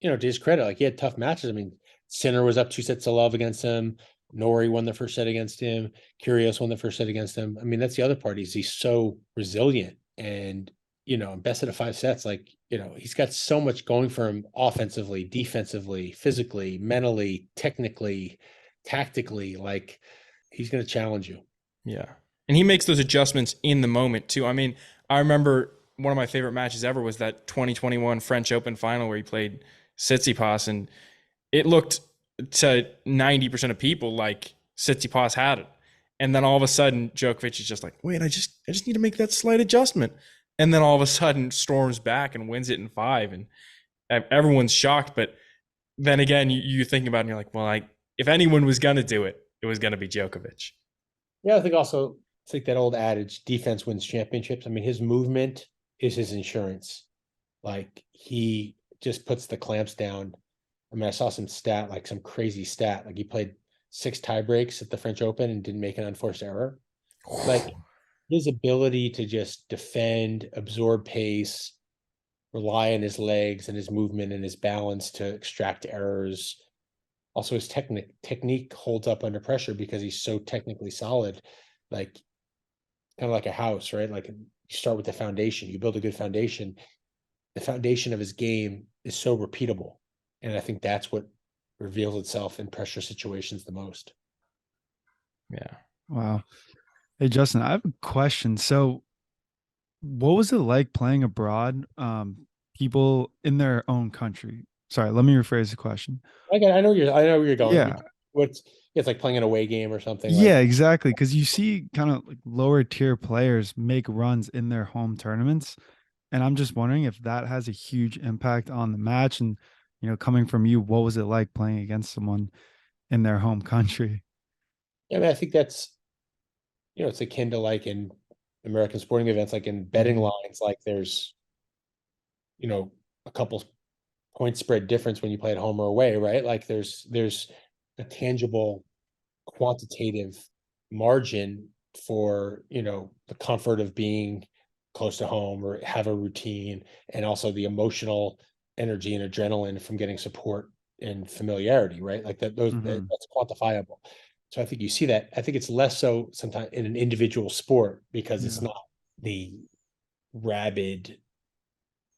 to his credit, like he had tough matches. I mean, Sinner was up 2-0 against him. Nori won the first set against him. Kyrgios won the first set against him. I mean, that's the other part. He's so resilient and, best out of 5 sets. Like, he's got so much going for him offensively, defensively, physically, mentally, technically, tactically. Like, he's going to challenge you. Yeah. And he makes those adjustments in the moment too. I mean, I remember one of my favorite matches ever was that 2021 French Open final where he played Tsitsipas, and it looked to 90% of people like Tsitsipas had it. And then all of a sudden Djokovic is just like, wait, I just need to make that slight adjustment. And then all of a sudden storms back and wins it in 5. And everyone's shocked. But then again, you think about it and you're like, well, if anyone was going to do it, it was going to be Djokovic. Yeah, I think also it's like that old adage, defense wins championships. I mean, his movement is his insurance. Like, he just puts the clamps down. I mean, I saw some crazy stat. Like, he played 6 tie breaks at the French Open and didn't make an unforced error. Like, his ability to just defend, absorb pace, rely on his legs and his movement and his balance to extract errors. Also, his technique holds up under pressure because he's so technically solid. Like, kind of like a house, right? Like, you start with the foundation. You build a good foundation. The foundation of his game is so repeatable. And I think that's what reveals itself in pressure situations the most. Yeah. Wow. Hey, Justin, I have a question. So what was it like playing abroad? People in their own country. Sorry, let me rephrase the question. I know where you're going. Yeah. It's like playing an away game or something. Yeah, exactly. Because you see kind of like lower tier players make runs in their home tournaments. And I'm just wondering if that has a huge impact on the match. And, coming from you, what was it like playing against someone in their home country? Yeah, I mean, I think that's, it's akin to like in American sporting events, like in betting lines, like there's, a couple point spread difference when you play at home or away, right? Like there's a tangible quantitative margin for, the comfort of being close to home or have a routine, and also the emotional energy and adrenaline from getting support and familiarity, right? Like that's quantifiable. So I think you see that. I think it's less so sometimes in an individual sport because it's not the rabid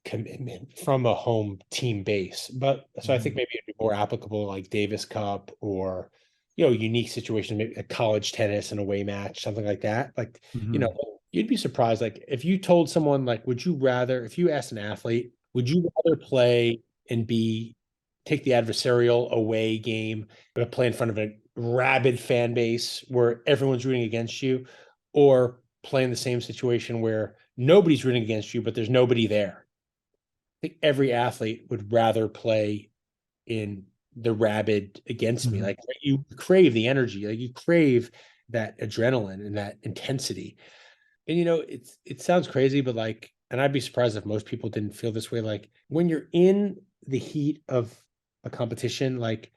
commitment from a home team base. But so I think maybe it'd be more applicable like Davis Cup or, unique situation, maybe a college tennis and away match, something like that. Like, you'd be surprised. Like if you told someone, like, if you asked an athlete, would you rather play and take the adversarial away game, but play in front of a rabid fan base where everyone's rooting against you, or play in the same situation where nobody's rooting against you, but there's nobody there. I think every athlete would rather play in the rabid against me. Like you crave the energy, like you crave that adrenaline and that intensity. And it sounds crazy, but like, and I'd be surprised if most people didn't feel this way. Like when you're in the heat of a competition, like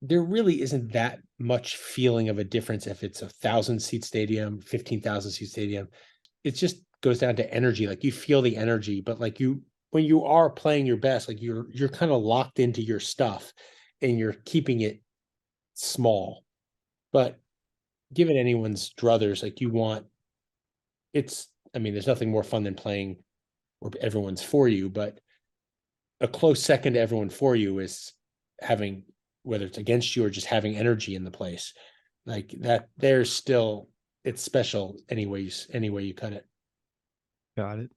there really isn't that much feeling of a difference if it's 1,000-seat stadium, 15,000-seat stadium. It just goes down to energy. Like you feel the energy, but like when you are playing your best, like you're kind of locked into your stuff and you're keeping it small. But given anyone's druthers, like I mean, there's nothing more fun than playing where everyone's for you, but a close second to everyone for you is having, whether it's against you or just having energy in the place. Like that, it's special any way you cut it. Got it.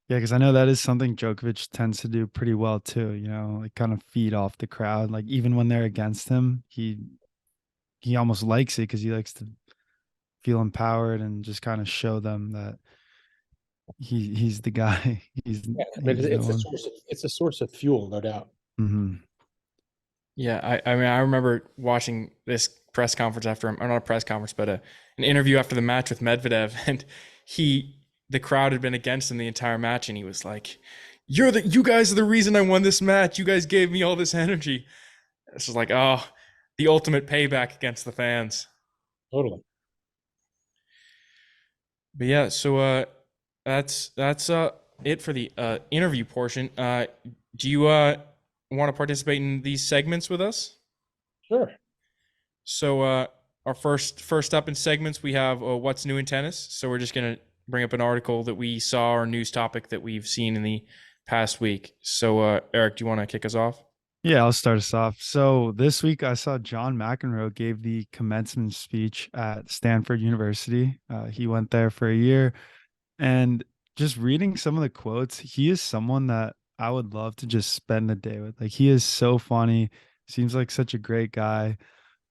Yeah, because I know that is something Djokovic tends to do pretty well too, like kind of feed off the crowd. Like even when they're against him, he almost likes it because he likes to feel empowered and just kind of show them that he's the guy. Yeah, but it's a source of fuel, no doubt. Yeah, I mean, I remember watching this press conference or not a press conference, but an interview after the match with Medvedev, and the crowd had been against him the entire match, and he was like, you guys are the reason I won this match. You guys gave me all this energy. It's just like, oh, the ultimate payback against the fans. Totally. But yeah, so that's it for the interview portion. Do you want to participate in these segments with us? Sure. So our first up in segments, we have what's new in tennis. So we're just gonna bring up an article that we saw or news topic that we've seen in the past week. So Erik, do you want to kick us off? Yeah, I'll start us off. So this week I saw John McEnroe gave the commencement speech at Stanford University. He went there for a year, and just reading some of the quotes, he is someone that I would love to just spend the day with. Like he is so funny, seems like such a great guy.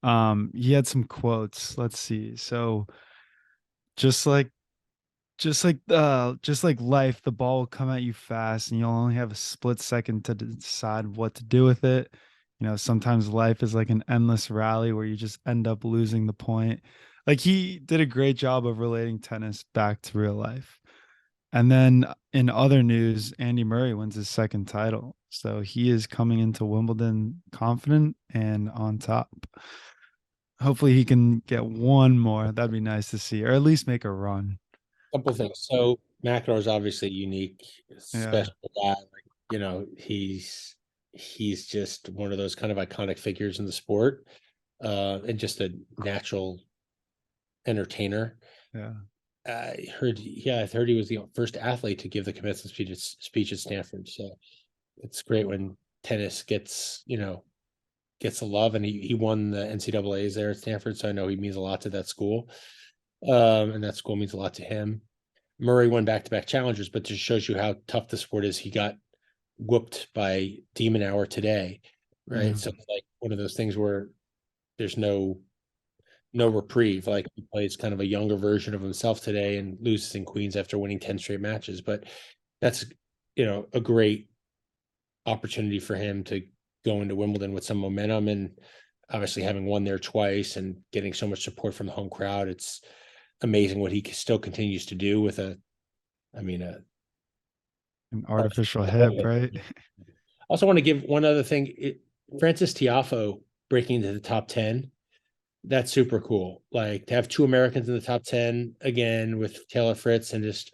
He had some quotes. Let's see. So just like life, the ball will come at you fast and you'll only have a split second to decide what to do with it. Sometimes life is like an endless rally where you just end up losing the point. Like he did a great job of relating tennis back to real life. And then in other news, Andy Murray wins his second title. So he is coming into Wimbledon confident and on top. Hopefully he can get one more. That'd be nice to see, or at least make a run. Couple of things. So McEnroe is obviously unique, special guy. Like, he's just one of those kind of iconic figures in the sport, and just a natural entertainer. Yeah. I heard he was the first athlete to give the commencement speech at Stanford. So it's great when tennis gets the love, and he won the NCAAs there at Stanford. So I know he means a lot to that school. And that school means a lot to him. Murray won back-to-back challengers, but just shows you how tough the sport is. He got whooped by Demon Hour today, right? So it's like one of those things where there's no reprieve. Like he plays kind of a younger version of himself today and loses in Queens after winning 10 straight matches. But that's a great opportunity for him to go into Wimbledon with some momentum, and obviously having won there twice and getting so much support from the home crowd. It's amazing what he still continues to do with an artificial hip, right? I also want to give one other thing. Francis Tiafoe breaking into the top 10. That's super cool. Like to have two Americans in the top 10 again with Taylor Fritz, and just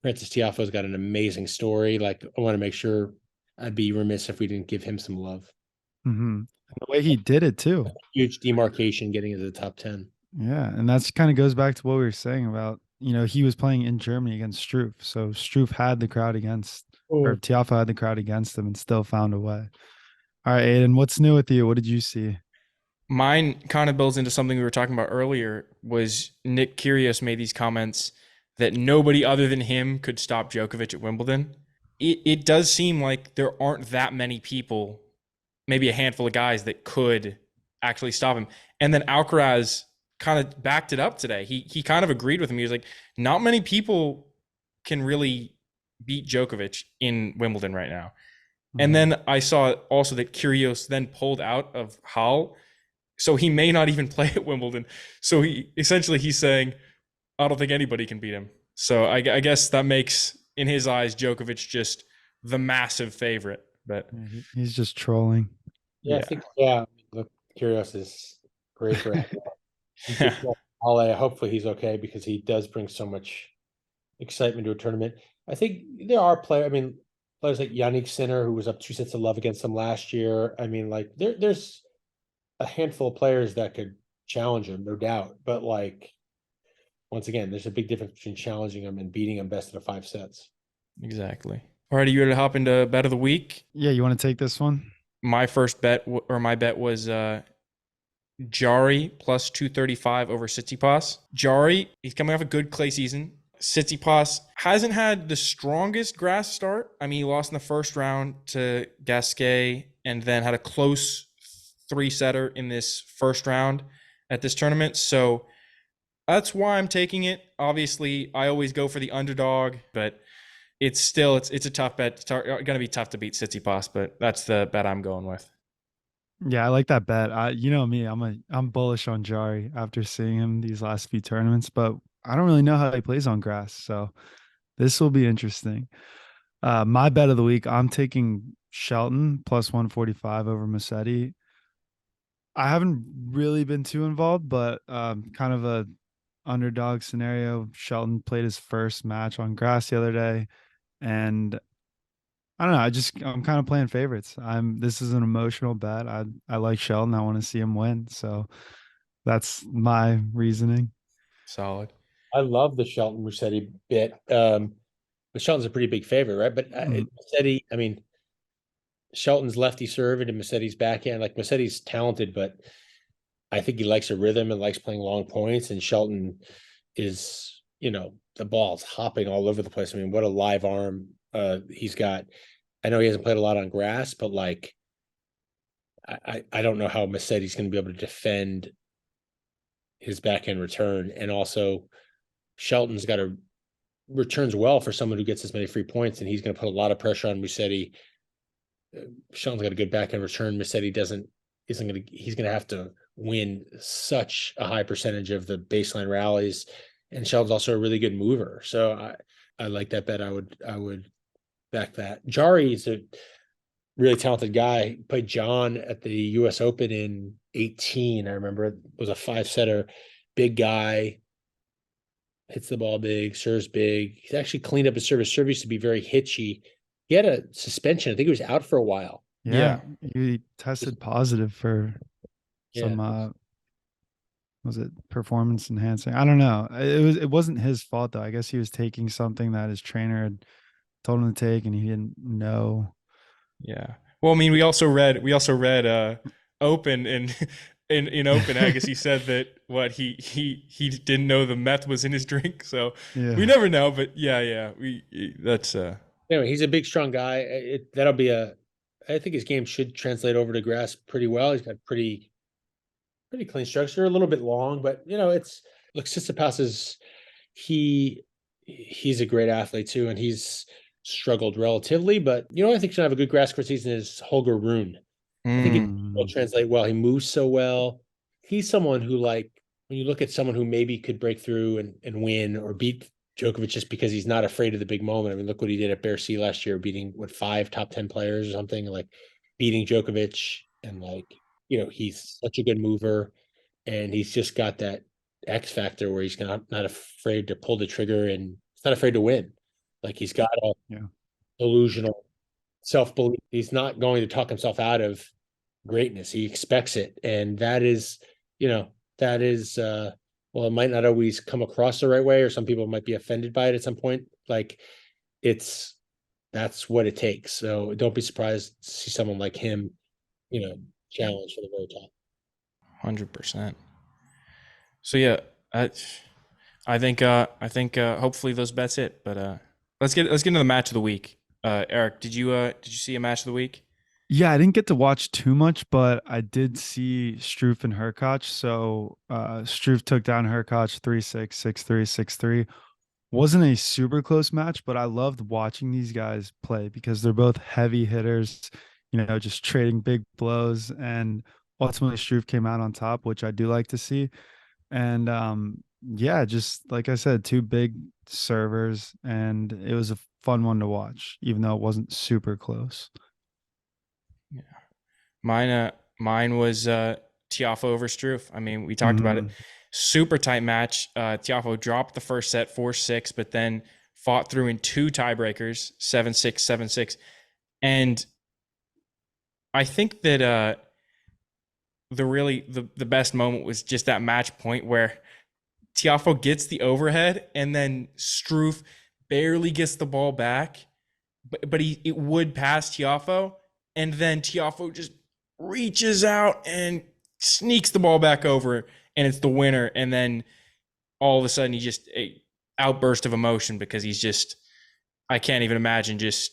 Francis Tiafoe's got an amazing story. Like I want to make sure, I'd be remiss if we didn't give him some love. The way he did it too. Huge demarcation getting into the top 10. Yeah, and that's kind of goes back to what we were saying about, he was playing in Germany against Struff. So Struff had the crowd or Tiafoe had the crowd against him and still found a way. All right, Aidan, what's new with you? What did you see? Mine kind of builds into something we were talking about earlier. Was Nick Kyrgios made these comments that nobody other than him could stop Djokovic at Wimbledon. It does seem like there aren't that many people, maybe a handful of guys that could actually stop him. And then Alcaraz kind of backed it up today. He kind of agreed with him. He was like, not many people can really beat Djokovic in Wimbledon right now. And then I saw also that Kyrgios then pulled out of Hull, so he may not even play at Wimbledon. So he's saying, I don't think anybody can beat him. So I guess that makes, in his eyes, Djokovic just the massive favorite. But he's just trolling. Yeah, I think look, Kyrgios is great for Yeah. hopefully he's okay, because he does bring so much excitement to a tournament. I think there are players like Yannick Sinner, who was up 2-0 against him last year. I mean, like there's a handful of players that could challenge him, no doubt. But like, once again, there's a big difference between challenging him and beating him best of 5 sets. Exactly. All right, are you ready to hop into bet of the week? Yeah, you want to take this one? My first bet, my bet was Jari plus 235 over Tsitsipas. Jari, he's coming off a good clay season. Tsitsipas hasn't had the strongest grass start. I mean, he lost in the first round to Gasquet and then had a close 3-setter in this first round at this tournament. So that's why I'm taking it. Obviously, I always go for the underdog, but it's a tough bet. It's going to be tough to beat Tsitsipas, but that's the bet I'm going with. Yeah, I like that bet. You know me, I'm bullish on Jari after seeing him these last few tournaments, but I don't really know how he plays on grass, so this will be interesting. My bet of the week, I'm taking Shelton plus 145 over Musetti. I haven't really been too involved, but kind of a underdog scenario. Shelton played his first match on grass the other day, and I don't know. I'm kind of playing favorites. This is an emotional bet. I like Shelton. I want to see him win. So that's my reasoning. Solid. I love the Shelton Musetti bit. But Shelton's a pretty big favorite, right? But Musetti, I mean, Shelton's lefty serve into Musetti's backhand. Like, Musetti's talented, but I think he likes a rhythm and likes playing long points. And Shelton is, the ball's hopping all over the place. I mean, what a live arm he's got. I know he hasn't played a lot on grass, but like, I don't know how Musetti's going to be able to defend his backhand return. And also, Shelton's returns well for someone who gets as many free points, and he's going to put a lot of pressure on Musetti. Shelton's got a good backhand return. Musetti he's going to have to win such a high percentage of the baseline rallies, and Shelton's also a really good mover. So I like that bet. I would back that. Jari is a really talented guy. Played John at the US Open in 2018. I remember it was a 5-setter, big guy, hits the ball big, serves big. He's actually cleaned up his service. Service used to be very hitchy. He had a suspension. I think he was out for a while. Yeah. He tested positive for some was it performance enhancing? I don't know. It wasn't his fault though. I guess he was taking something that his trainer had told him to take and he didn't know. Yeah. Well, I mean, we also read Open in Open. I guess he said that he didn't know the meth was in his drink. So we never know. But that's anyway, he's a big, strong guy. I think his game should translate over to grass pretty well. He's got pretty clean structure, a little bit long, but Tsitsipas is he's a great athlete too, and he's struggled relatively, but I think he's gonna have a good grass court season is Holger Rune. I think it will translate well. He moves so well. He's someone who, like, when you look at someone who maybe could break through and win or beat Djokovic just because he's not afraid of the big moment. I mean, look what he did at Bear Sea last year, beating 5 top 10 players or something, like beating Djokovic, and he's such a good mover, and he's just got that X factor where he's not afraid to pull the trigger, and he's not afraid to win. Like, he's got a delusional self-belief. He's not going to talk himself out of greatness. He expects it. And that is, well, it might not always come across the right way, or some people might be offended by it at some point. Like, that's what it takes. So don't be surprised to see someone like him, challenge for the very top. 100%. So yeah, I think hopefully those bets it. But let's get into the match of the week. Erik, did you see a match of the week? Yeah, I didn't get to watch too much, but I did see Struff and Hurkacz. So Struff took down Hurkacz 3-6, 6-3, 6-3. Wasn't a super close match, but I loved watching these guys play because they're both heavy hitters, just trading big blows. And ultimately Struff came out on top, which I do like to see. And yeah, just like I said, two big servers, and it was a fun one to watch, even though it wasn't super close. Yeah. Mine was Tiafoe over Struff. I mean, we talked about it. Super tight match. Tiafoe dropped the first set 4-6, but then fought through in 2 tiebreakers, 7-6, 7-6. And I think that the best moment was just that match point where Tiafoe gets the overhead and then Struff barely gets the ball back, but it would pass Tiafoe, and then Tiafoe just reaches out and sneaks the ball back over, and it's the winner. And then all of a sudden, he just a outburst of emotion because he's just, I can't even imagine just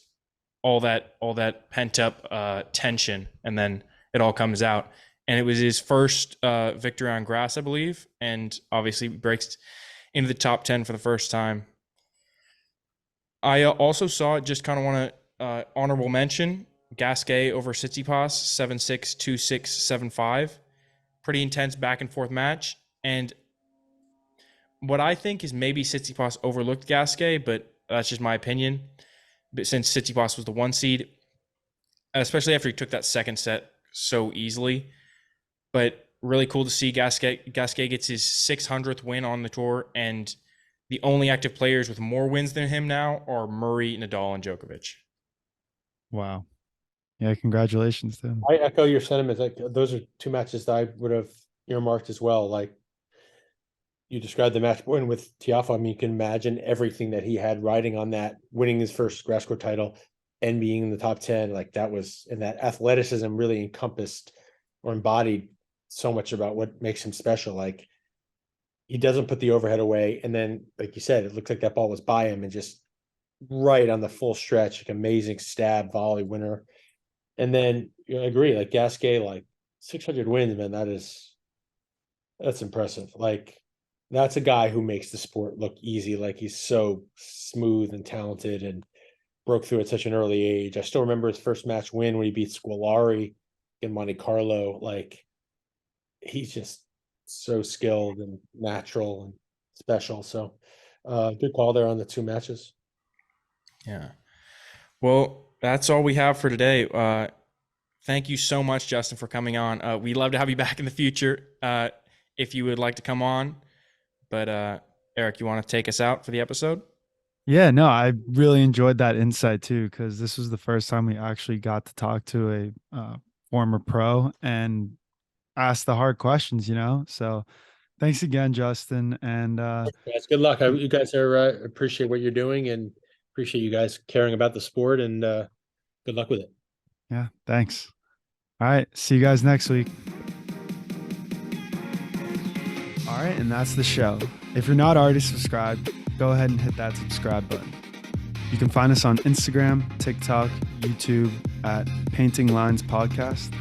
all that pent up tension, and then it all comes out. And it was his first victory on grass, I believe, and obviously breaks into the top 10 for the first time. I also saw, just kind of want to honorable mention, Gasquet over Tsitsipas, 7-6, 2-6, 7-5. Pretty intense back and forth match. And what I think is maybe Tsitsipas overlooked Gasquet, but that's just my opinion. But since Tsitsipas was the 1 seed, especially after he took that second set so easily. But really cool to see Gasquet gets his 600th win on the tour, and the only active players with more wins than him now are Murray, Nadal, and Djokovic. Wow. Yeah, congratulations to him. I echo your sentiments. Like, those are 2 matches that I would have earmarked as well. Like, you described the match win with Tiafoe. I mean, you can imagine everything that he had riding on that, winning his first grass court title and being in the top 10. Like, that was, and that athleticism really encompassed or embodied so much about what makes him special. Like, he doesn't put the overhead away, and then, like you said, it looks like that ball was by him and just right on the full stretch, like amazing stab volley winner. And then I agree, like Gasquet, like 600 wins, man, that's impressive. Like, that's a guy who makes the sport look easy. Like, he's so smooth and talented and broke through at such an early age. I still remember his first match win when he beat Scolari in Monte Carlo. Like, he's just so skilled and natural and special. So good call there on the 2 matches. Yeah. Well, that's all we have for today. Thank you so much, Justin, for coming on. We'd love to have you back in the future if you would like to come on. But Erik, you want to take us out for the episode? Yeah, no, I really enjoyed that insight too, because this was the first time we actually got to talk to a former pro and ask the hard questions, So thanks again, Justin. And Guys, good luck. You guys are appreciate what you're doing and appreciate you guys caring about the sport, and good luck with it. yeah, thanks. All right, see you guys next week. All right, and that's the show. If you're not already subscribed, go ahead and hit that subscribe button. You can find us on Instagram, TikTok, YouTube at Painting Lines Podcast.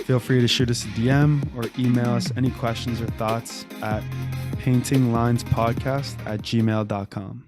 Feel free to shoot us a DM or email us any questions or thoughts at paintinglinespodcast@gmail.com.